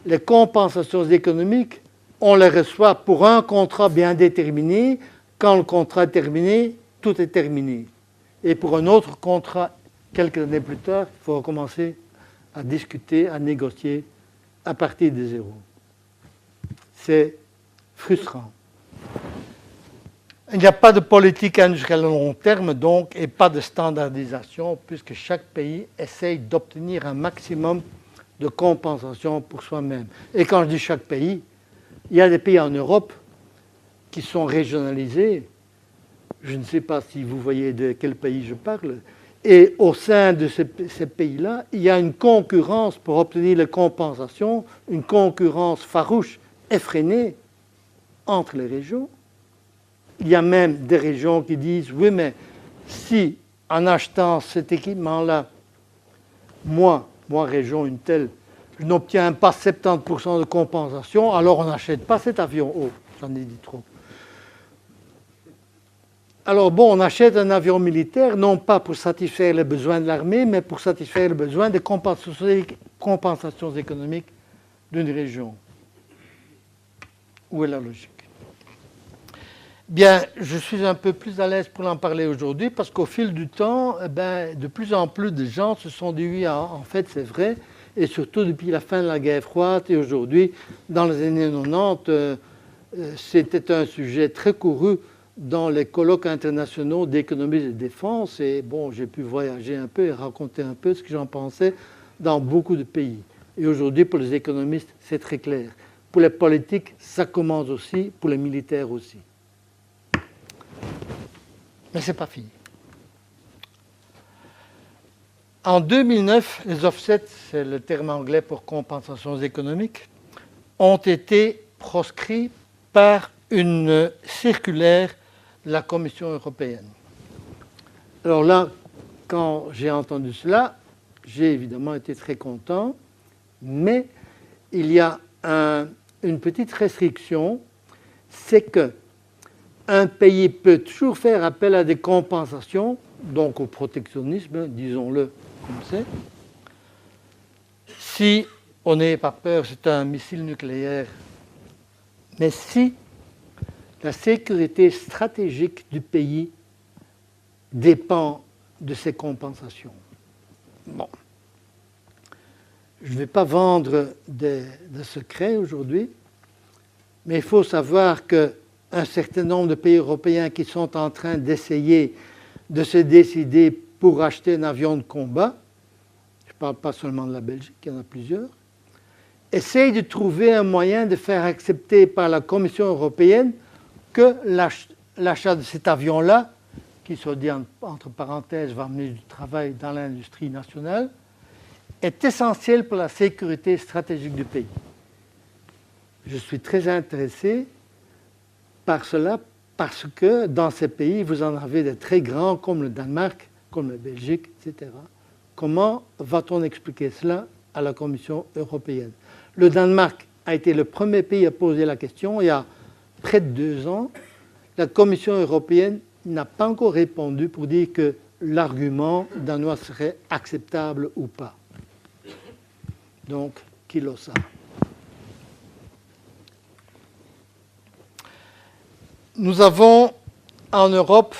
S1: Les compensations économiques, on les reçoit pour un contrat bien déterminé. Quand le contrat est terminé, tout est terminé. Et pour un autre contrat, quelques années plus tard, il faut recommencer à discuter, à négocier à partir de zéro. C'est frustrant. Il n'y a pas de politique industrielle à long terme, donc, et pas de standardisation, puisque chaque pays essaye d'obtenir un maximum de compensation pour soi-même. Et quand je dis chaque pays, il y a des pays en Europe qui sont régionalisés. Je ne sais pas si vous voyez de quel pays je parle. Et au sein de ces pays-là, il y a une concurrence pour obtenir les compensations, une concurrence farouche, effrénée entre les régions. Il y a même des régions qui disent, oui, mais si en achetant cet équipement-là, moi, région une telle, je n'obtiens pas 70% de compensation, alors on n'achète pas cet avion. Oh, j'en ai dit trop. Alors bon, on achète un avion militaire, non pas pour satisfaire les besoins de l'armée, mais pour satisfaire les besoins des compensations économiques d'une région. Où est la logique? Bien, je suis un peu plus à l'aise pour en parler aujourd'hui, parce qu'au fil du temps, de plus en plus de gens se sont dit oui, en fait c'est vrai, et surtout depuis la fin de la guerre froide et aujourd'hui, dans les années 90, c'était un sujet très couru dans les colloques internationaux d'économie et de défense. Et bon, j'ai pu voyager un peu et raconter un peu ce que j'en pensais dans beaucoup de pays. Et aujourd'hui, pour les économistes, c'est très clair. Pour les politiques, ça commence aussi, pour les militaires aussi. Mais ce n'est pas fini. En 2009, les offsets, c'est le terme anglais pour compensations économiques, ont été proscrits par une circulaire de la Commission européenne. Alors là, quand j'ai entendu cela, j'ai évidemment été très content, mais il y a une petite restriction, c'est que un pays peut toujours faire appel à des compensations, donc au protectionnisme, disons-le comme c'est. Si, on n'ait pas peur, c'est un missile nucléaire, mais si la sécurité stratégique du pays dépend de ces compensations. Bon. Je ne vais pas vendre de secrets aujourd'hui, mais il faut savoir qu'un certain nombre de pays européens qui sont en train d'essayer de se décider pour acheter un avion de combat, je ne parle pas seulement de la Belgique, il y en a plusieurs, essayent de trouver un moyen de faire accepter par la Commission européenne que l'achat de cet avion-là, qui soit dit entre parenthèses va amener du travail dans l'industrie nationale, est essentiel pour la sécurité stratégique du pays. Je suis très intéressé par cela parce que dans ces pays, vous en avez des très grands comme le Danemark, comme la Belgique, etc. Comment va-t-on expliquer cela à la Commission européenne? Le Danemark a été le premier pays à poser la question il y a près de 2 ans. La Commission européenne n'a pas encore répondu pour dire que l'argument danois serait acceptable ou pas. Donc, qui le sait? Nous avons en Europe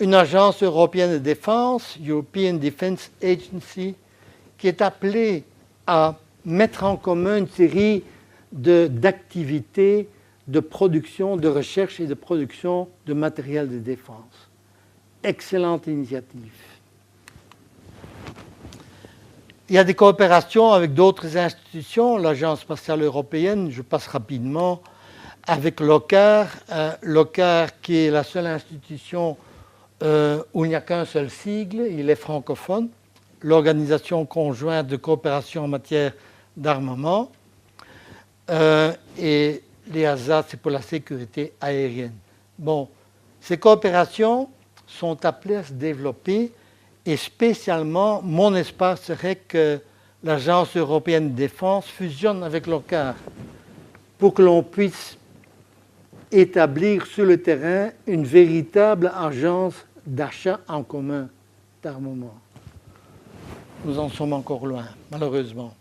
S1: une agence européenne de défense, European Defence Agency, qui est appelée à mettre en commun une série d'activités de production, de recherche et de production de matériel de défense. Excellente initiative. Il y a des coopérations avec d'autres institutions, l'Agence spatiale européenne, je passe rapidement, avec l'OCCAR, l'OCCAR qui est la seule institution où il n'y a qu'un seul sigle, il est francophone, l'Organisation conjointe de coopération en matière d'armement, et l'EASA, c'est pour la sécurité aérienne. Bon, ces coopérations sont appelées à se développer. Et spécialement, mon espoir serait que l'Agence européenne de défense fusionne avec l'OCCAR pour que l'on puisse établir sur le terrain une véritable agence d'achat en commun d'armement. Nous en sommes encore loin, malheureusement.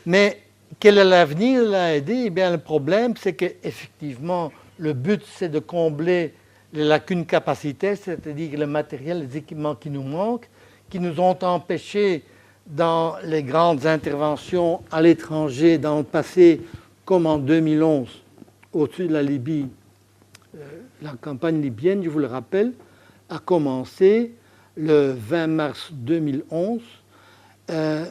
S1: Mais quel est l'avenir de l'AED? Eh bien, le problème, c'est qu'effectivement, le but, c'est de combler les lacunes capacitaires, c'est-à-dire le matériel, les équipements qui nous manquent, qui nous ont empêchés dans les grandes interventions à l'étranger dans le passé, comme en 2011, au-dessus de la Libye. La campagne libyenne, je vous le rappelle, a commencé le 20 mars 2011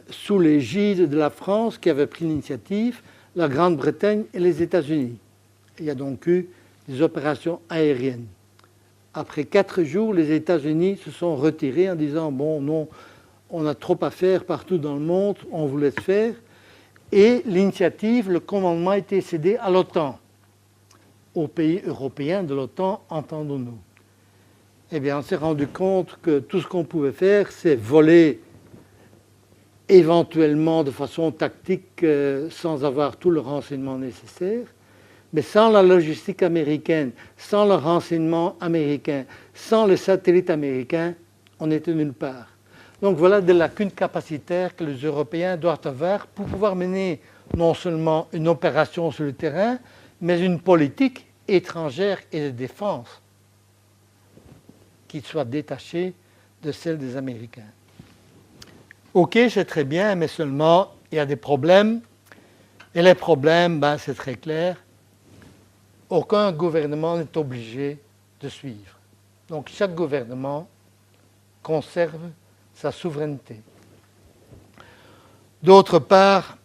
S1: sous l'égide de la France qui avait pris l'initiative, la Grande-Bretagne et les États-Unis. Il y a donc eu des opérations aériennes. Après 4 jours, les États-Unis se sont retirés en disant « bon, non, on a trop à faire partout dans le monde, on vous laisse faire ». Et l'initiative, le commandement a été cédé à l'OTAN, aux pays européens de l'OTAN, entendons-nous. Eh bien, on s'est rendu compte que tout ce qu'on pouvait faire, c'est voler éventuellement de façon tactique sans avoir tout le renseignement nécessaire. Mais sans la logistique américaine, sans le renseignement américain, sans le satellite américain, on n'était nulle part. Donc voilà des lacunes capacitaires que les Européens doivent avoir pour pouvoir mener non seulement une opération sur le terrain, mais une politique étrangère et de défense qui soit détachée de celle des Américains. Ok, c'est très bien, mais seulement il y a des problèmes. Et les problèmes, c'est très clair. Aucun gouvernement n'est obligé de suivre. Donc chaque gouvernement conserve sa souveraineté. D'autre part,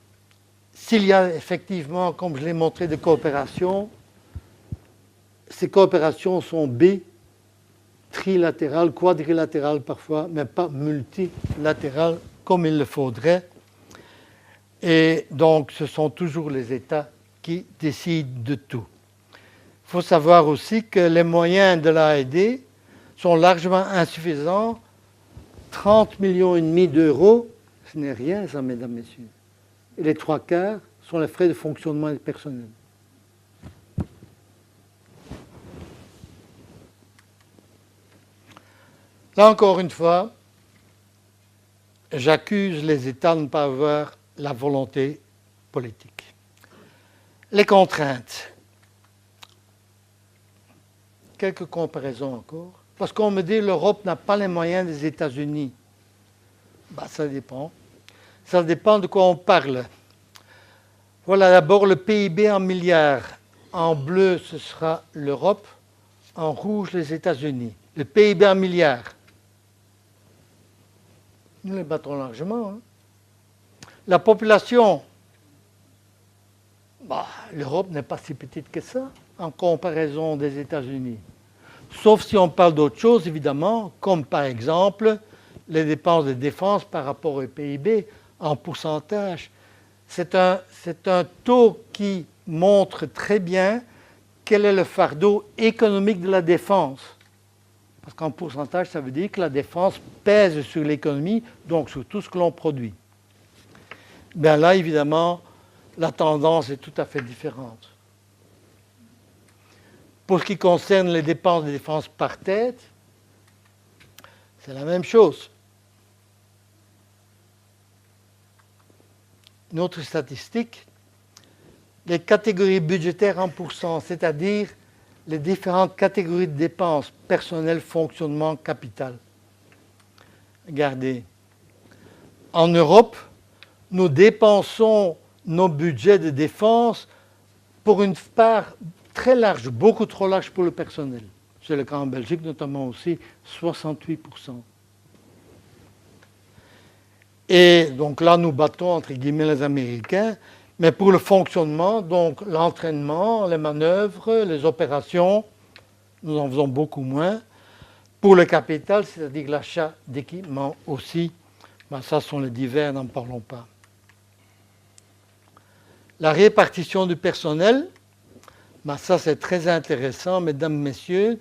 S1: s'il y a effectivement, comme je l'ai montré, des coopérations, ces coopérations sont trilatérales, quadrilatérales parfois, mais pas multilatérales comme il le faudrait. Et donc ce sont toujours les États qui décident de tout. Il faut savoir aussi que les moyens de l'AED sont largement insuffisants. 30,5 millions d'euros, ce n'est rien ça, mesdames, messieurs. Et les 3/4 sont les frais de fonctionnement du personnel. Là encore une fois, j'accuse les États de ne pas avoir la volonté politique. Les contraintes. Quelques comparaisons encore. Parce qu'on me dit l'Europe n'a pas les moyens des États-Unis. Ben, ça dépend. Ça dépend de quoi on parle. Voilà d'abord le PIB en milliards. En bleu, ce sera l'Europe. En rouge, les États-Unis. Le PIB en milliards. Nous les battons largement. Hein. La population, l'Europe n'est pas si petite que ça en comparaison des États-Unis. Sauf si on parle d'autre chose, évidemment, comme par exemple les dépenses de défense par rapport au PIB en pourcentage. C'est un taux qui montre très bien quel est le fardeau économique de la défense. Parce qu'en pourcentage, ça veut dire que la défense pèse sur l'économie, donc sur tout ce que l'on produit. Bien là, évidemment, la tendance est tout à fait différente. Pour ce qui concerne les dépenses de défense par tête, c'est la même chose. Une autre statistique, les catégories budgétaires en pourcent, c'est-à-dire les différentes catégories de dépenses, personnel, fonctionnement, capital. Regardez, en Europe, nous dépensons nos budgets de défense pour une part très large, beaucoup trop large pour le personnel. C'est le cas en Belgique, notamment aussi, 68%. Et donc là, nous battons, entre guillemets, les Américains. Mais pour le fonctionnement, donc l'entraînement, les manœuvres, les opérations, nous en faisons beaucoup moins. Pour le capital, c'est-à-dire l'achat d'équipements aussi, ça sont les divers, n'en parlons pas. La répartition du personnel, ça c'est très intéressant, mesdames, messieurs.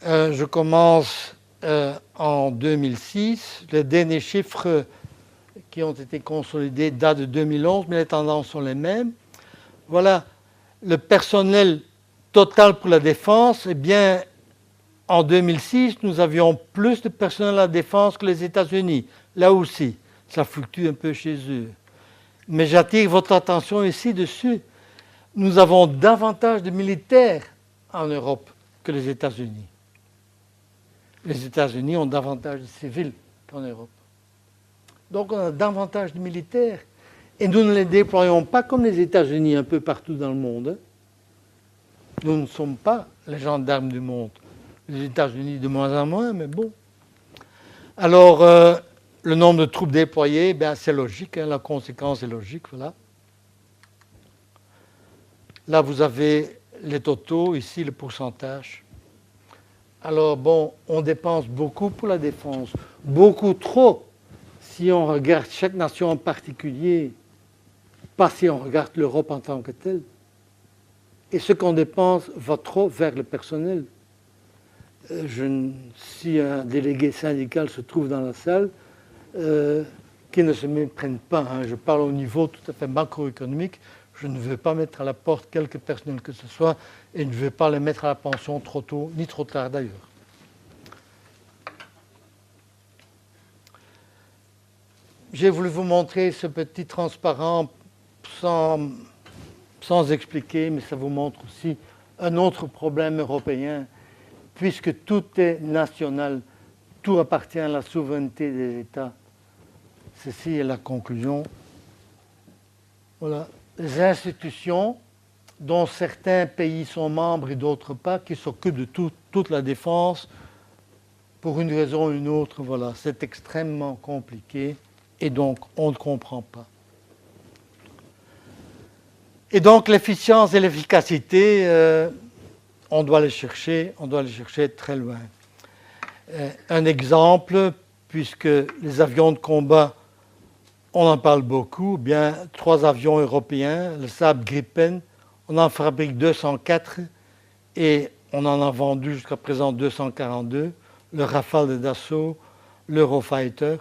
S1: Je commence en 2006. Les derniers chiffres qui ont été consolidés datent de 2011, mais les tendances sont les mêmes. Voilà, le personnel total pour la défense, eh bien, en 2006, nous avions plus de personnel à la défense que les États-Unis. Là aussi, ça fluctue un peu chez eux. Mais j'attire votre attention ici dessus. Nous avons davantage de militaires en Europe que les États-Unis. Les États-Unis ont davantage de civils qu'en Europe. Donc on a davantage de militaires. Et nous ne les déployons pas comme les États-Unis un peu partout dans le monde. Nous ne sommes pas les gendarmes du monde. Les États-Unis de moins en moins, mais bon. Alors, le nombre de troupes déployées, c'est logique, la conséquence est logique, voilà. Là, vous avez les totaux, ici, le pourcentage. Alors, bon, on dépense beaucoup pour la défense, beaucoup trop. Si on regarde chaque nation en particulier, pas si on regarde l'Europe en tant que telle. Et ce qu'on dépense va trop vers le personnel. Si un délégué syndical se trouve dans la salle, qu'il ne se méprenne pas, je parle au niveau tout à fait macroéconomique, je ne veux pas mettre à la porte quelque personnel que ce soit et je ne veux pas les mettre à la pension trop tôt, ni trop tard d'ailleurs. J'ai voulu vous montrer ce petit transparent sans expliquer, mais ça vous montre aussi un autre problème européen, puisque tout est national, tout appartient à la souveraineté des États. Ceci est la conclusion. Voilà. Les institutions, dont certains pays sont membres et d'autres pas, qui s'occupent de toute la défense, pour une raison ou une autre, voilà, c'est extrêmement compliqué. Et donc, on ne comprend pas. Et donc, l'efficience et l'efficacité, on doit les chercher très loin. Un exemple, puisque les avions de combat, on en parle beaucoup, 3 avions européens, le Saab Gripen, on en fabrique 204 et on en a vendu jusqu'à présent 242, le Rafale de Dassault, l'Eurofighter,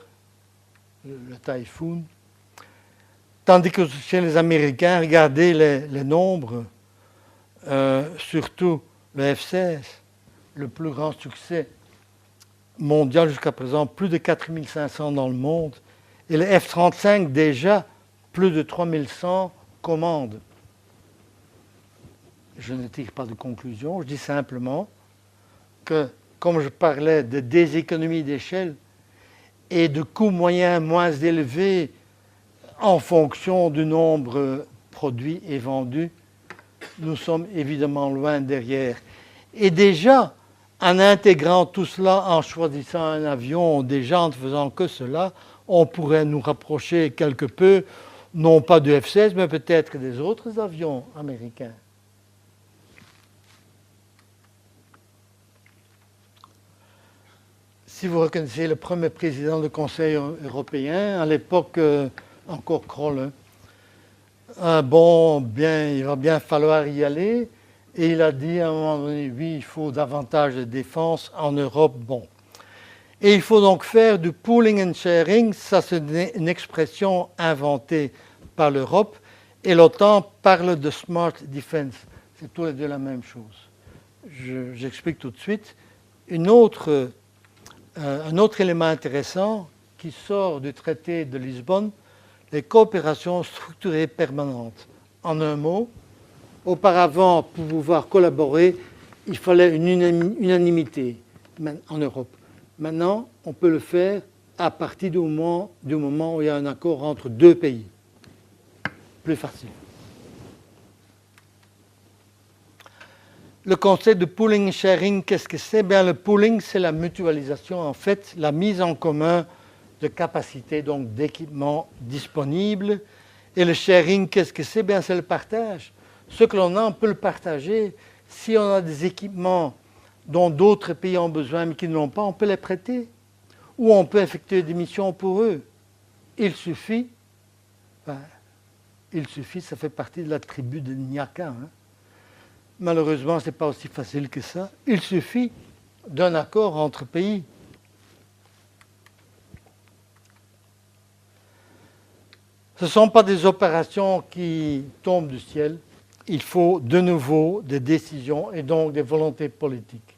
S1: le Typhoon. Tandis que chez les Américains, regardez les nombres, surtout le F-16, le plus grand succès mondial jusqu'à présent, plus de 4500 dans le monde, et le F-35 déjà, plus de 3100 commandes. Je ne tire pas de conclusion, je dis simplement que comme je parlais de déséconomie d'échelle et de coûts moyens moins élevés en fonction du nombre produits et vendus, nous sommes évidemment loin derrière. Et déjà, en intégrant tout cela, en choisissant un avion, déjà en ne faisant que cela, on pourrait nous rapprocher quelque peu, non pas du F-16, mais peut-être des autres avions américains. Si vous reconnaissez le premier président du Conseil européen, à l'époque, encore Kroll, il va bien falloir y aller. Et il a dit à un moment donné, oui, il faut davantage de défense en Europe. Bon. Et il faut donc faire du pooling and sharing. Ça, c'est une expression inventée par l'Europe. Et l'OTAN parle de smart defense. C'est tous les deux la même chose. J'explique tout de suite. Un autre élément intéressant qui sort du traité de Lisbonne, les coopérations structurées permanentes. En un mot, auparavant, pour pouvoir collaborer, il fallait une unanimité en Europe. Maintenant, on peut le faire à partir du moment où il y a un accord entre deux pays. Plus facile. Le concept de pooling and sharing, qu'est-ce que c'est? Bien, le pooling, c'est la mutualisation, en fait, la mise en commun de capacités, donc d'équipements disponibles. Et le sharing, qu'est-ce que c'est? Bien, c'est le partage. Ce que l'on a, on peut le partager. Si on a des équipements dont d'autres pays ont besoin mais qui ne l'ont pas, on peut les prêter. Ou on peut effectuer des missions pour eux. Il suffit, ça fait partie de la tribu de Nyaka. Malheureusement, ce n'est pas aussi facile que ça. Il suffit d'un accord entre pays. Ce ne sont pas des opérations qui tombent du ciel. Il faut de nouveau des décisions et donc des volontés politiques.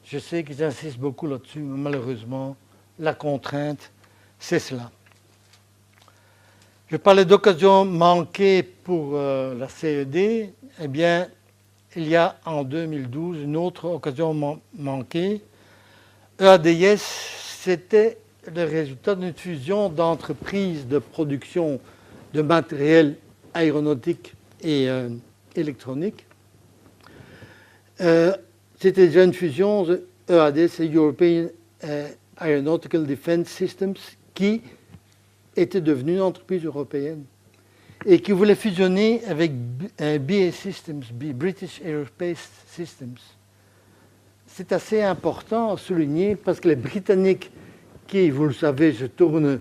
S1: Je sais qu'ils insistent beaucoup là-dessus, mais malheureusement, la contrainte, c'est cela. Je parlais d'occasions manquées pour la CED. Eh bien, il y a en 2012 une autre occasion manquée. EADS, c'était le résultat d'une fusion d'entreprises de production de matériel aéronautique et électronique. C'était déjà une fusion de EADS, European Aeronautical Defense Systems, qui était devenue une entreprise européenne et qui voulait fusionner avec BAE Systems, British Aerospace Systems. C'est assez important à souligner parce que les Britanniques, qui, vous le savez, se tournent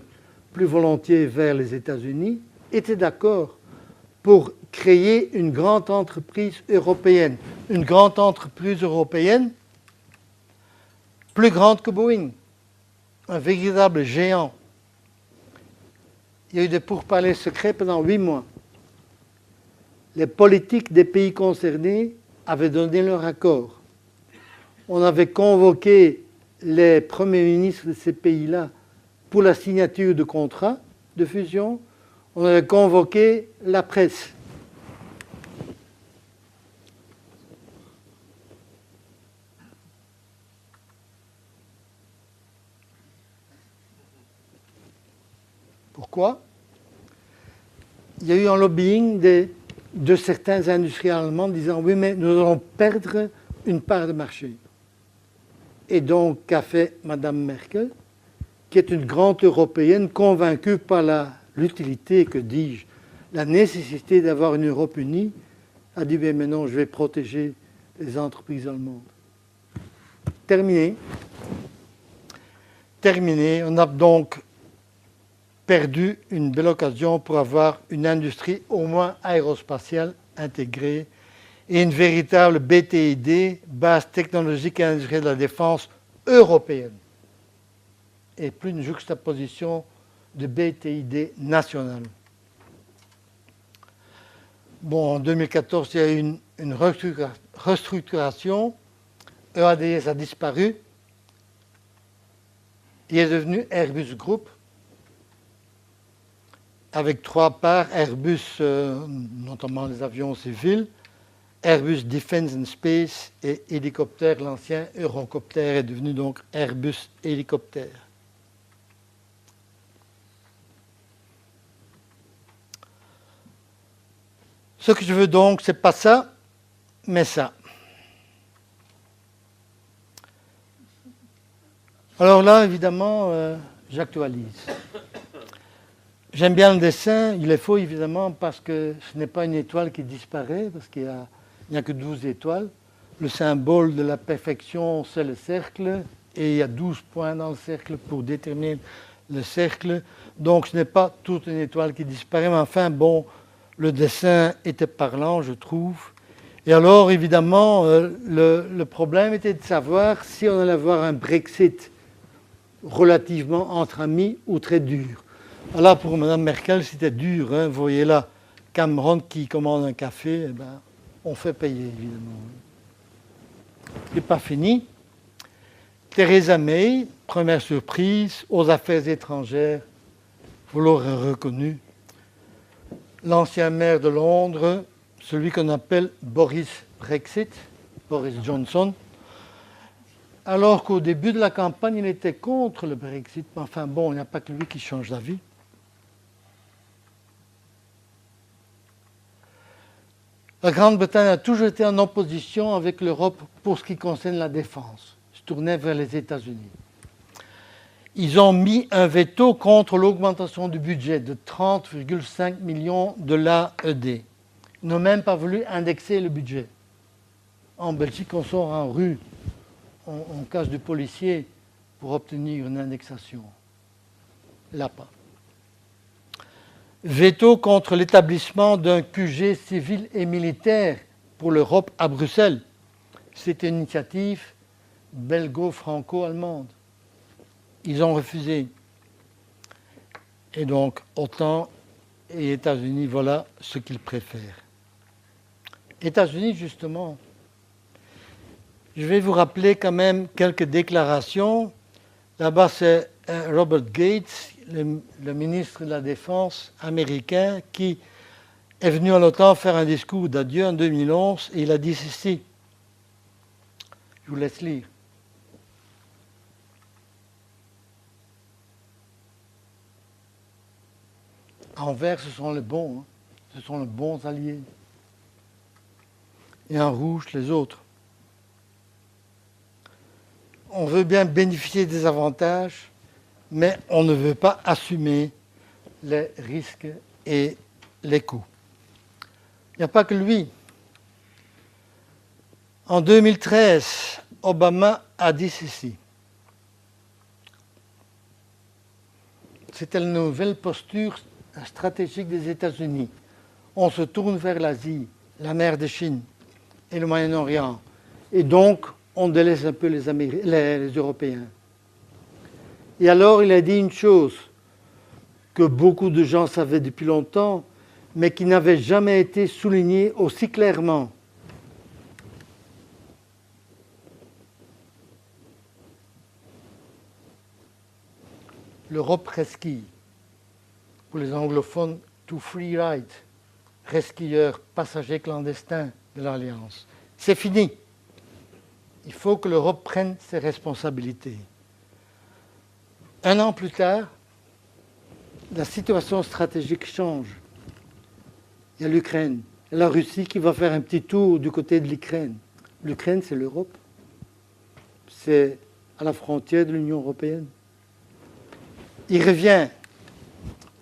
S1: plus volontiers vers les États-Unis, étaient d'accord pour créer une grande entreprise européenne. Une grande entreprise européenne plus grande que Boeing. Un véritable géant. Il y a eu des pourparlers secrets pendant 8 mois. Les politiques des pays concernés avaient donné leur accord. On avait convoqué les premiers ministres de ces pays-là pour la signature de contrats de fusion. On avait convoqué la presse. Pourquoi? Il y a eu un lobbying de certains industriels allemands disant « Oui, mais nous allons perdre une part de marché ». Et donc, qu'a fait Mme Merkel, qui est une grande européenne convaincue par l'utilité, que dis-je, la nécessité d'avoir une Europe unie, a dit « Mais non, je vais protéger les entreprises allemandes ». Terminé. On a donc perdu une belle occasion pour avoir une industrie au moins aérospatiale intégrée et une véritable BTID, base technologique et industrielle de la défense européenne, et plus une juxtaposition de BTID nationale. Bon, en 2014, il y a eu une restructuration. EADS a disparu. Il est devenu Airbus Group, avec 3 parts, Airbus, notamment les avions civils, Airbus Defence and Space et hélicoptère, l'ancien Eurocopter est devenu donc Airbus Hélicoptère. Ce que je veux donc, c'est pas ça, mais ça. Alors là, évidemment, j'actualise. J'aime bien le dessin, il est faux évidemment parce que ce n'est pas une étoile qui disparaît, parce qu'il n'y a que 12 étoiles. Le symbole de la perfection, c'est le cercle, et il y a 12 points dans le cercle pour déterminer le cercle. Donc ce n'est pas toute une étoile qui disparaît, mais enfin bon, le dessin était parlant, je trouve. Et alors évidemment, le problème était de savoir si on allait avoir un Brexit relativement entre amis ou très dur. Là, pour Mme Merkel, c'était dur. Hein. Vous voyez là, Cameron qui commande un café, eh ben, on fait payer, évidemment. C'est pas fini. Theresa May, première surprise, aux affaires étrangères, vous l'aurez reconnu. L'ancien maire de Londres, celui qu'on appelle Boris Brexit, Boris Johnson, alors qu'au début de la campagne, il était contre le Brexit. Enfin bon, il n'y a pas que lui qui change d'avis. La Grande-Bretagne a toujours été en opposition avec l'Europe pour ce qui concerne la défense. Se tournait vers les États-Unis. Ils ont mis un veto contre l'augmentation du budget de 30,5 millions de l'AED. Ils n'ont même pas voulu indexer le budget. En Belgique, on sort en rue, on cache du policier pour obtenir une indexation. Là pas. Veto contre l'établissement d'un QG civil et militaire pour l'Europe à Bruxelles. C'est une initiative belgo-franco-allemande. Ils ont refusé. Et donc, OTAN et États-Unis, voilà ce qu'ils préfèrent. États-Unis, justement, je vais vous rappeler quand même quelques déclarations. Là-bas, c'est Robert Gates, le ministre de la Défense américain, qui est venu à l'OTAN faire un discours d'adieu en 2011, et il a dit ceci. Je vous laisse lire. En vert, ce sont les bons, hein. Ce sont les bons alliés. Et en rouge, les autres. On veut bien bénéficier des avantages, mais on ne veut pas assumer les risques et les coûts. Il n'y a pas que lui. En 2013, Obama a dit ceci. C'était la nouvelle posture stratégique des États-Unis. On se tourne vers l'Asie, la mer de Chine et le Moyen-Orient. Et donc, on délaisse un peu les Européens. Et alors, il a dit une chose que beaucoup de gens savaient depuis longtemps, mais qui n'avait jamais été soulignée aussi clairement. L'Europe resquille. Pour les anglophones, to free ride, resquilleurs, passagers clandestins de l'Alliance. C'est fini. Il faut que l'Europe prenne ses responsabilités. Un an plus tard, la situation stratégique change. Il y a l'Ukraine, et la Russie qui va faire un petit tour du côté de l'Ukraine. L'Ukraine, c'est l'Europe. C'est à la frontière de l'Union européenne. Il revient.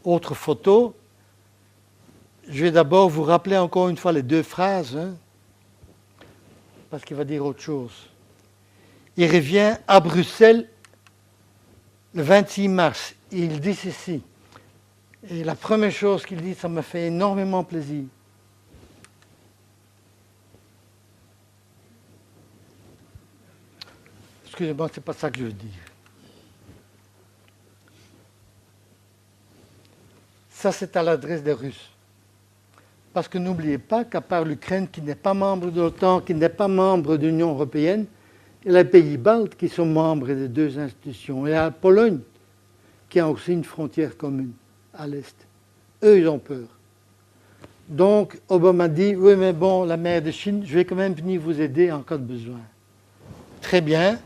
S1: Autre photo. Je vais d'abord vous rappeler encore une fois les deux phrases, hein, parce qu'il va dire autre chose. Il revient à Bruxelles le 26 mars. Il dit ceci. Et la première chose qu'il dit, ça m'a fait énormément plaisir. Excusez-moi, ce n'est pas ça que je veux dire. Ça, c'est à l'adresse des Russes. Parce que n'oubliez pas qu'à part l'Ukraine, qui n'est pas membre de l'OTAN, qui n'est pas membre de l'Union européenne, il y a les pays baltes qui sont membres des deux institutions. Et il y a la Pologne, qui a aussi une frontière commune à l'Est. Eux, ils ont peur. Donc, Obama dit, oui, mais bon, la mer de Chine, je vais quand même venir vous aider en cas de besoin. Très bien.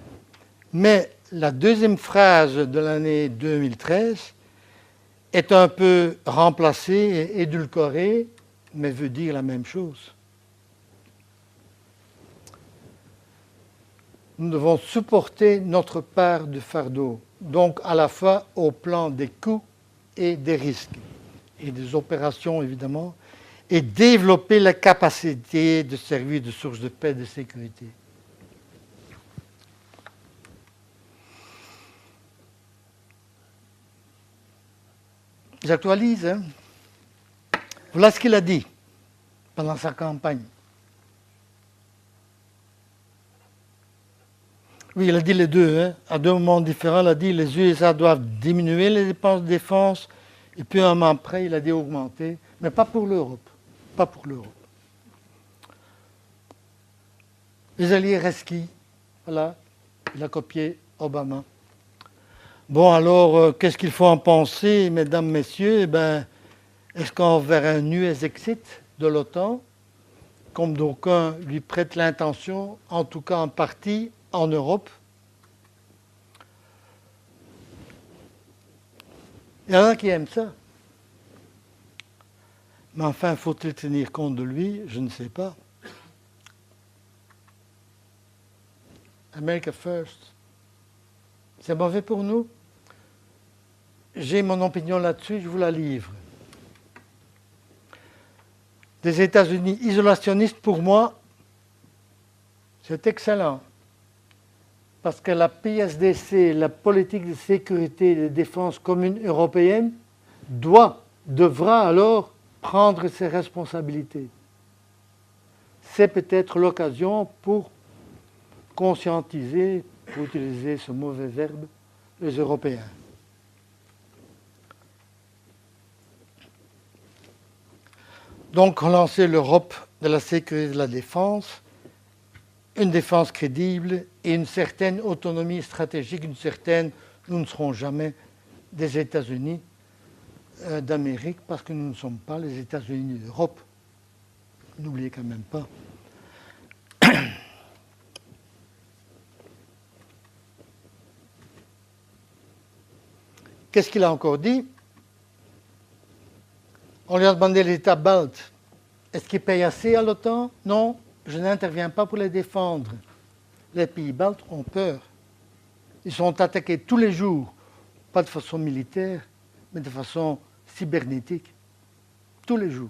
S1: Mais la deuxième phrase de l'année 2013 est un peu remplacée et édulcorée, mais veut dire la même chose. Nous devons supporter notre part du fardeau, donc à la fois au plan des coûts et des risques, et des opérations évidemment, et développer la capacité de servir de source de paix et de sécurité. J'actualise. Hein. Voilà ce qu'il a dit pendant sa campagne. Oui, il a dit les deux. Hein. À deux moments différents, il a dit que les USA doivent diminuer les dépenses de défense, et puis un moment après, il a dit augmenter, mais pas pour l'Europe. Pas pour l'Europe. Les alliés restent qui? Voilà, il a copié Obama. Bon, alors, qu'est-ce qu'il faut en penser, mesdames, messieurs? Est-ce qu'on verra un US exit de l'OTAN, comme d'aucuns lui prêtent l'intention, en tout cas en partie, en Europe? Il y en a qui aiment ça. Mais enfin, faut-il tenir compte de lui? Je ne sais pas. America First. C'est mauvais pour nous? J'ai mon opinion là-dessus, je vous la livre. Des États-Unis isolationnistes, pour moi, c'est excellent. Parce que la PSDC, la politique de sécurité et de défense commune européenne, devra alors prendre ses responsabilités. C'est peut-être l'occasion pour conscientiser, pour utiliser ce mauvais verbe, les Européens. Donc, relancer l'Europe de la sécurité et de la défense, une défense crédible et une certaine autonomie stratégique, nous ne serons jamais des États-Unis d'Amérique parce que nous ne sommes pas les États-Unis d'Europe. N'oubliez quand même pas. Qu'est-ce qu'il a encore dit? On lui a demandé les États baltes. Est-ce qu'ils payent assez à l'OTAN? Non, je n'interviens pas pour les défendre. Les pays baltes ont peur. Ils sont attaqués tous les jours, pas de façon militaire, mais de façon cybernétique. Tous les jours.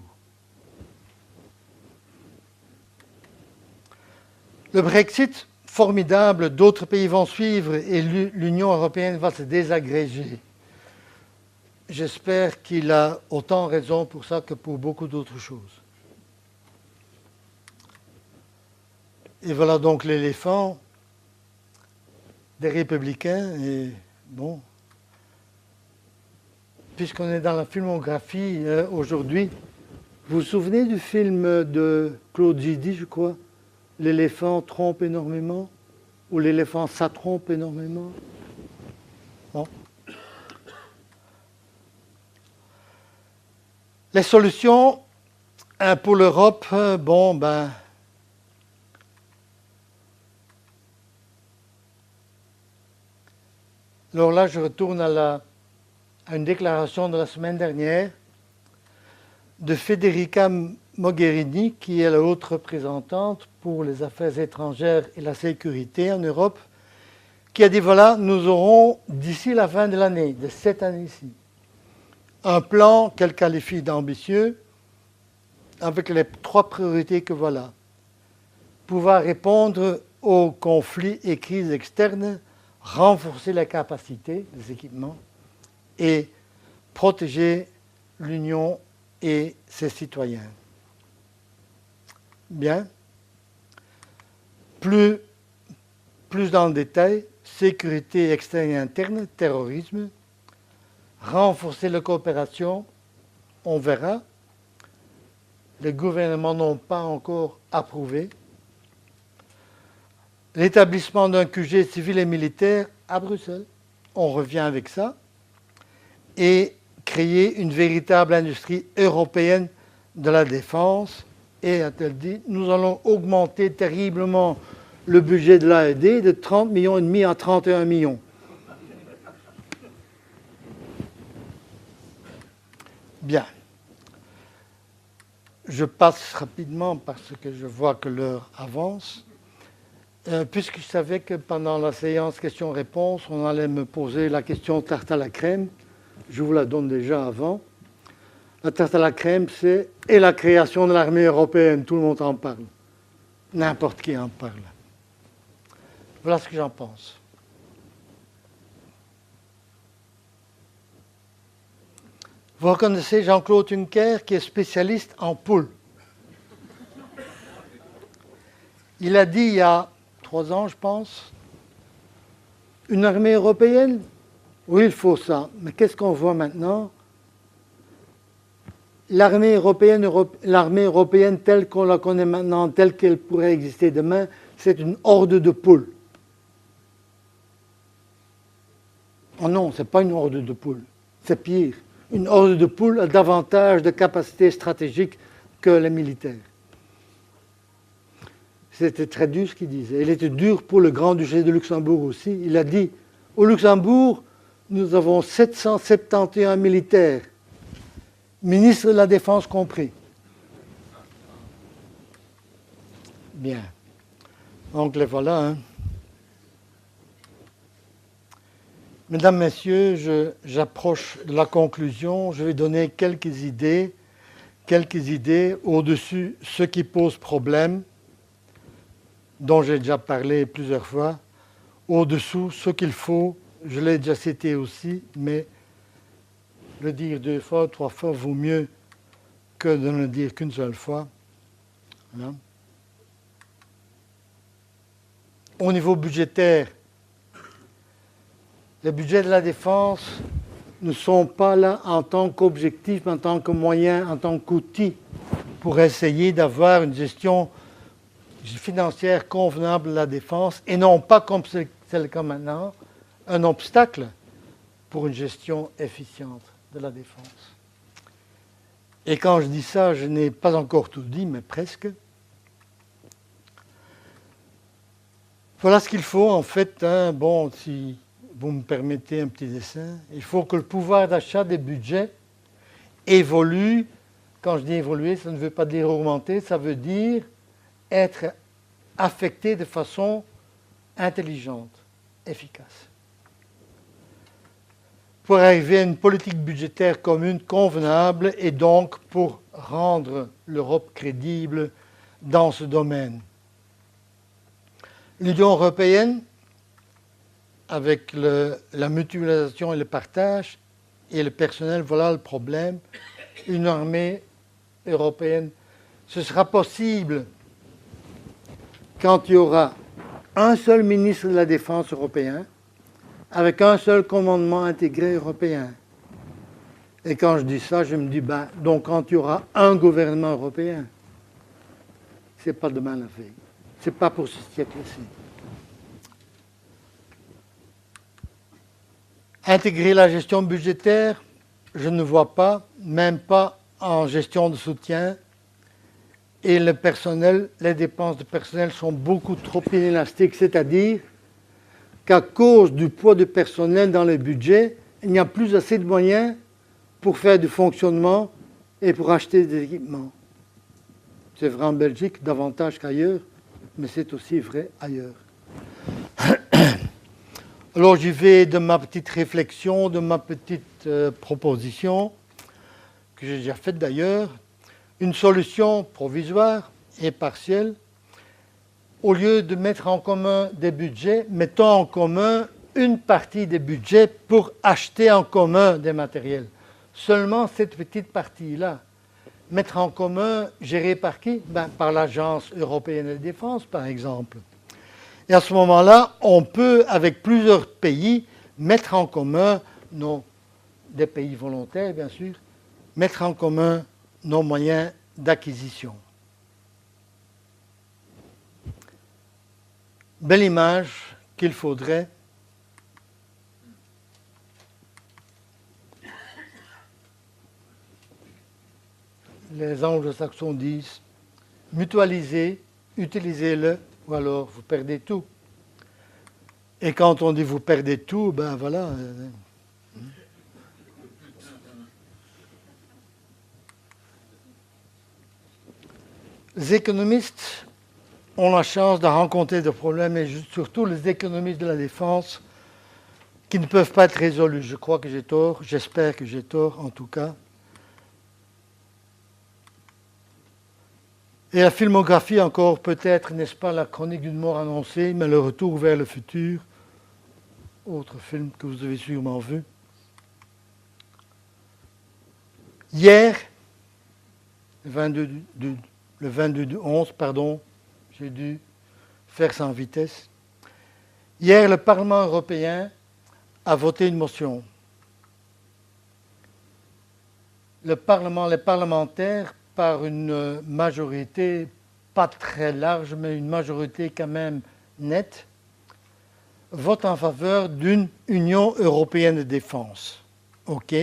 S1: Le Brexit, formidable, d'autres pays vont suivre et l'Union européenne va se désagréger. J'espère qu'il a autant raison pour ça que pour beaucoup d'autres choses. Et voilà donc l'éléphant des républicains. Et bon, puisqu'on est dans la filmographie aujourd'hui, vous vous souvenez du film de Claude Zidi, je crois, L'éléphant trompe énormément, ou l'éléphant ça trompe énormément? Bon. Les solutions pour l'Europe, alors là, je retourne à une déclaration de la semaine dernière de Federica Mogherini, qui est la haute représentante pour les affaires étrangères et la sécurité en Europe, qui a dit, voilà, nous aurons d'ici la fin de l'année, de cette année-ci, un plan qu'elle qualifie d'ambitieux, avec les 3 priorités que voilà. Pouvoir répondre aux conflits et crises externes, renforcer la capacité des équipements et protéger l'Union et ses citoyens. Bien. Plus dans le détail, sécurité externe et interne, terrorisme, renforcer la coopération, on verra. Les gouvernements n'ont pas encore approuvé. L'établissement d'un QG civil et militaire à Bruxelles, on revient avec ça, et créer une véritable industrie européenne de la défense et a-t-elle dit, nous allons augmenter terriblement le budget de l'AED de 30 millions et demi à 31 millions. Bien. Je passe rapidement parce que je vois que l'heure avance. Puisque je savais que pendant la séance questions-réponses, on allait me poser la question tarte à la crème, je vous la donne déjà avant. La tarte à la crème, c'est « et la création de l'armée européenne ?» Tout le monde en parle. N'importe qui en parle. Voilà ce que j'en pense. Vous reconnaissez Jean-Claude Juncker, qui est spécialiste en poules. Il a dit il y a 3 ans, je pense, une armée européenne. Oui, il faut ça. Mais qu'est-ce qu'on voit maintenant? L'armée européenne telle qu'on la connaît maintenant, telle qu'elle pourrait exister demain, c'est une horde de poules. Oh non, ce n'est pas une horde de poules. C'est pire. Une horde de poules a davantage de capacités stratégiques que les militaires. C'était très dur ce qu'il disait. Il était dur pour le Grand-Duché de Luxembourg aussi. Il a dit, au Luxembourg, nous avons 771 militaires, ministre de la Défense compris. Bien. Donc les voilà. Hein. Mesdames, Messieurs, j'approche de la conclusion. Je vais donner quelques idées au-dessus ce qui pose problème, dont j'ai déjà parlé plusieurs fois, au-dessous ce qu'il faut, je l'ai déjà cité aussi, mais le dire 2 fois, 3 fois vaut mieux que de ne le dire qu'une seule fois. Voilà. Au niveau budgétaire, les budgets de la défense ne sont pas là en tant qu'objectif, en tant que moyen, en tant qu'outil pour essayer d'avoir une gestion financière convenable de la défense et non pas, comme c'est le cas maintenant, un obstacle pour une gestion efficiente de la défense. Et quand je dis ça, je n'ai pas encore tout dit, mais presque. Voilà ce qu'il faut en fait. Hein. Bon, si vous me permettez un petit dessin, il faut que le pouvoir d'achat des budgets évolue. Quand je dis évoluer, ça ne veut pas dire augmenter, ça veut dire être affecté de façon intelligente, efficace. Pour arriver à une politique budgétaire commune convenable et donc pour rendre l'Europe crédible dans ce domaine. L'Union européenne, avec la mutualisation et le partage et le personnel, voilà le problème. Une armée européenne, ce sera possible quand il y aura un seul ministre de la Défense européen, avec un seul commandement intégré européen. Et quand je dis ça, je me dis, donc quand il y aura un gouvernement européen, ce n'est pas demain la veille. Ce n'est pas pour ce siècle-ci. Intégrer la gestion budgétaire, je ne vois pas, même pas en gestion de soutien. Et le personnel, les dépenses de personnel sont beaucoup trop inélastiques, c'est-à-dire qu'à cause du poids du personnel dans les budgets, il n'y a plus assez de moyens pour faire du fonctionnement et pour acheter des équipements. C'est vrai en Belgique davantage qu'ailleurs, mais c'est aussi vrai ailleurs. Alors j'y vais de ma petite réflexion, de ma petite proposition, que j'ai déjà faite d'ailleurs, une solution provisoire et partielle. Au lieu de mettre en commun des budgets, mettons en commun une partie des budgets pour acheter en commun des matériels. Seulement cette petite partie-là. Mettre en commun, géré par qui? Par l'Agence européenne de défense, par exemple. Et à ce moment-là, on peut, avec plusieurs pays, mettre en commun des pays volontaires, bien sûr, mettre en commun nos moyens d'acquisition. Belle image qu'il faudrait les anglo-saxons disent mutualisez, utilisez-le, ou alors vous perdez tout. Et quand on dit vous perdez tout, ben voilà. Les économistes ont la chance de rencontrer des problèmes, et surtout les économistes de la défense, qui ne peuvent pas être résolus. Je crois que j'ai tort, j'espère que j'ai tort en tout cas. Et la filmographie encore peut-être, n'est-ce pas, la chronique d'une mort annoncée, mais le retour vers le futur, autre film que vous avez sûrement vu. Hier, le 22 du 11, pardon, j'ai dû faire ça en vitesse. Hier, le Parlement européen a voté une motion. Les parlementaires, par une majorité pas très large, mais une majorité quand même nette, votent en faveur d'une Union européenne de défense. OK?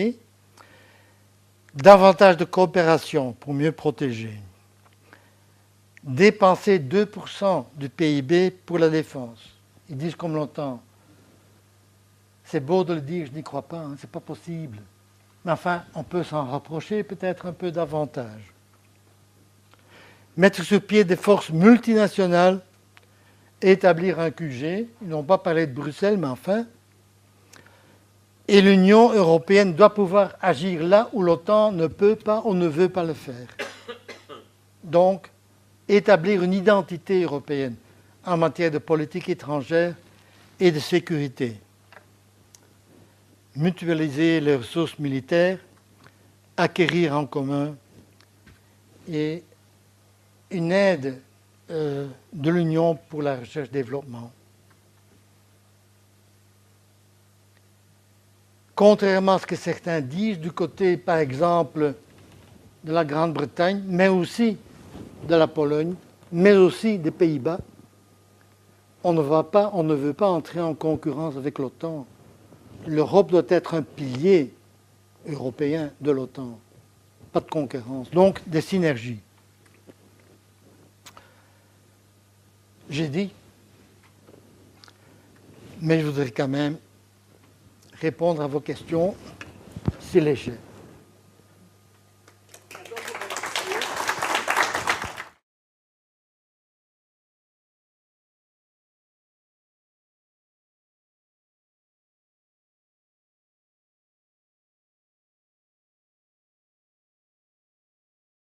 S1: Davantage de coopération pour mieux protéger. Dépenser 2% du PIB pour la défense. Ils disent comme longtemps. C'est beau de le dire, je n'y crois pas, c'est pas possible. Mais enfin, on peut s'en rapprocher peut-être un peu davantage. Mettre sur pied des forces multinationales, établir un QG, ils n'ont pas parlé de Bruxelles, mais enfin. Et l'Union européenne doit pouvoir agir là où l'OTAN ne peut pas ou ne veut pas le faire. Donc, établir une identité européenne en matière de politique étrangère et de sécurité. Mutualiser les ressources militaires, acquérir en commun et une aide de l'Union pour la recherche-développement. Contrairement à ce que certains disent du côté, par exemple, de la Grande-Bretagne, mais aussi de la Pologne, mais aussi des Pays-Bas, on ne veut pas entrer en concurrence avec l'OTAN. L'Europe doit être un pilier européen de l'OTAN. Pas de concurrence. Donc, des synergies. J'ai dit, mais je voudrais quand même répondre à vos questions, si léger.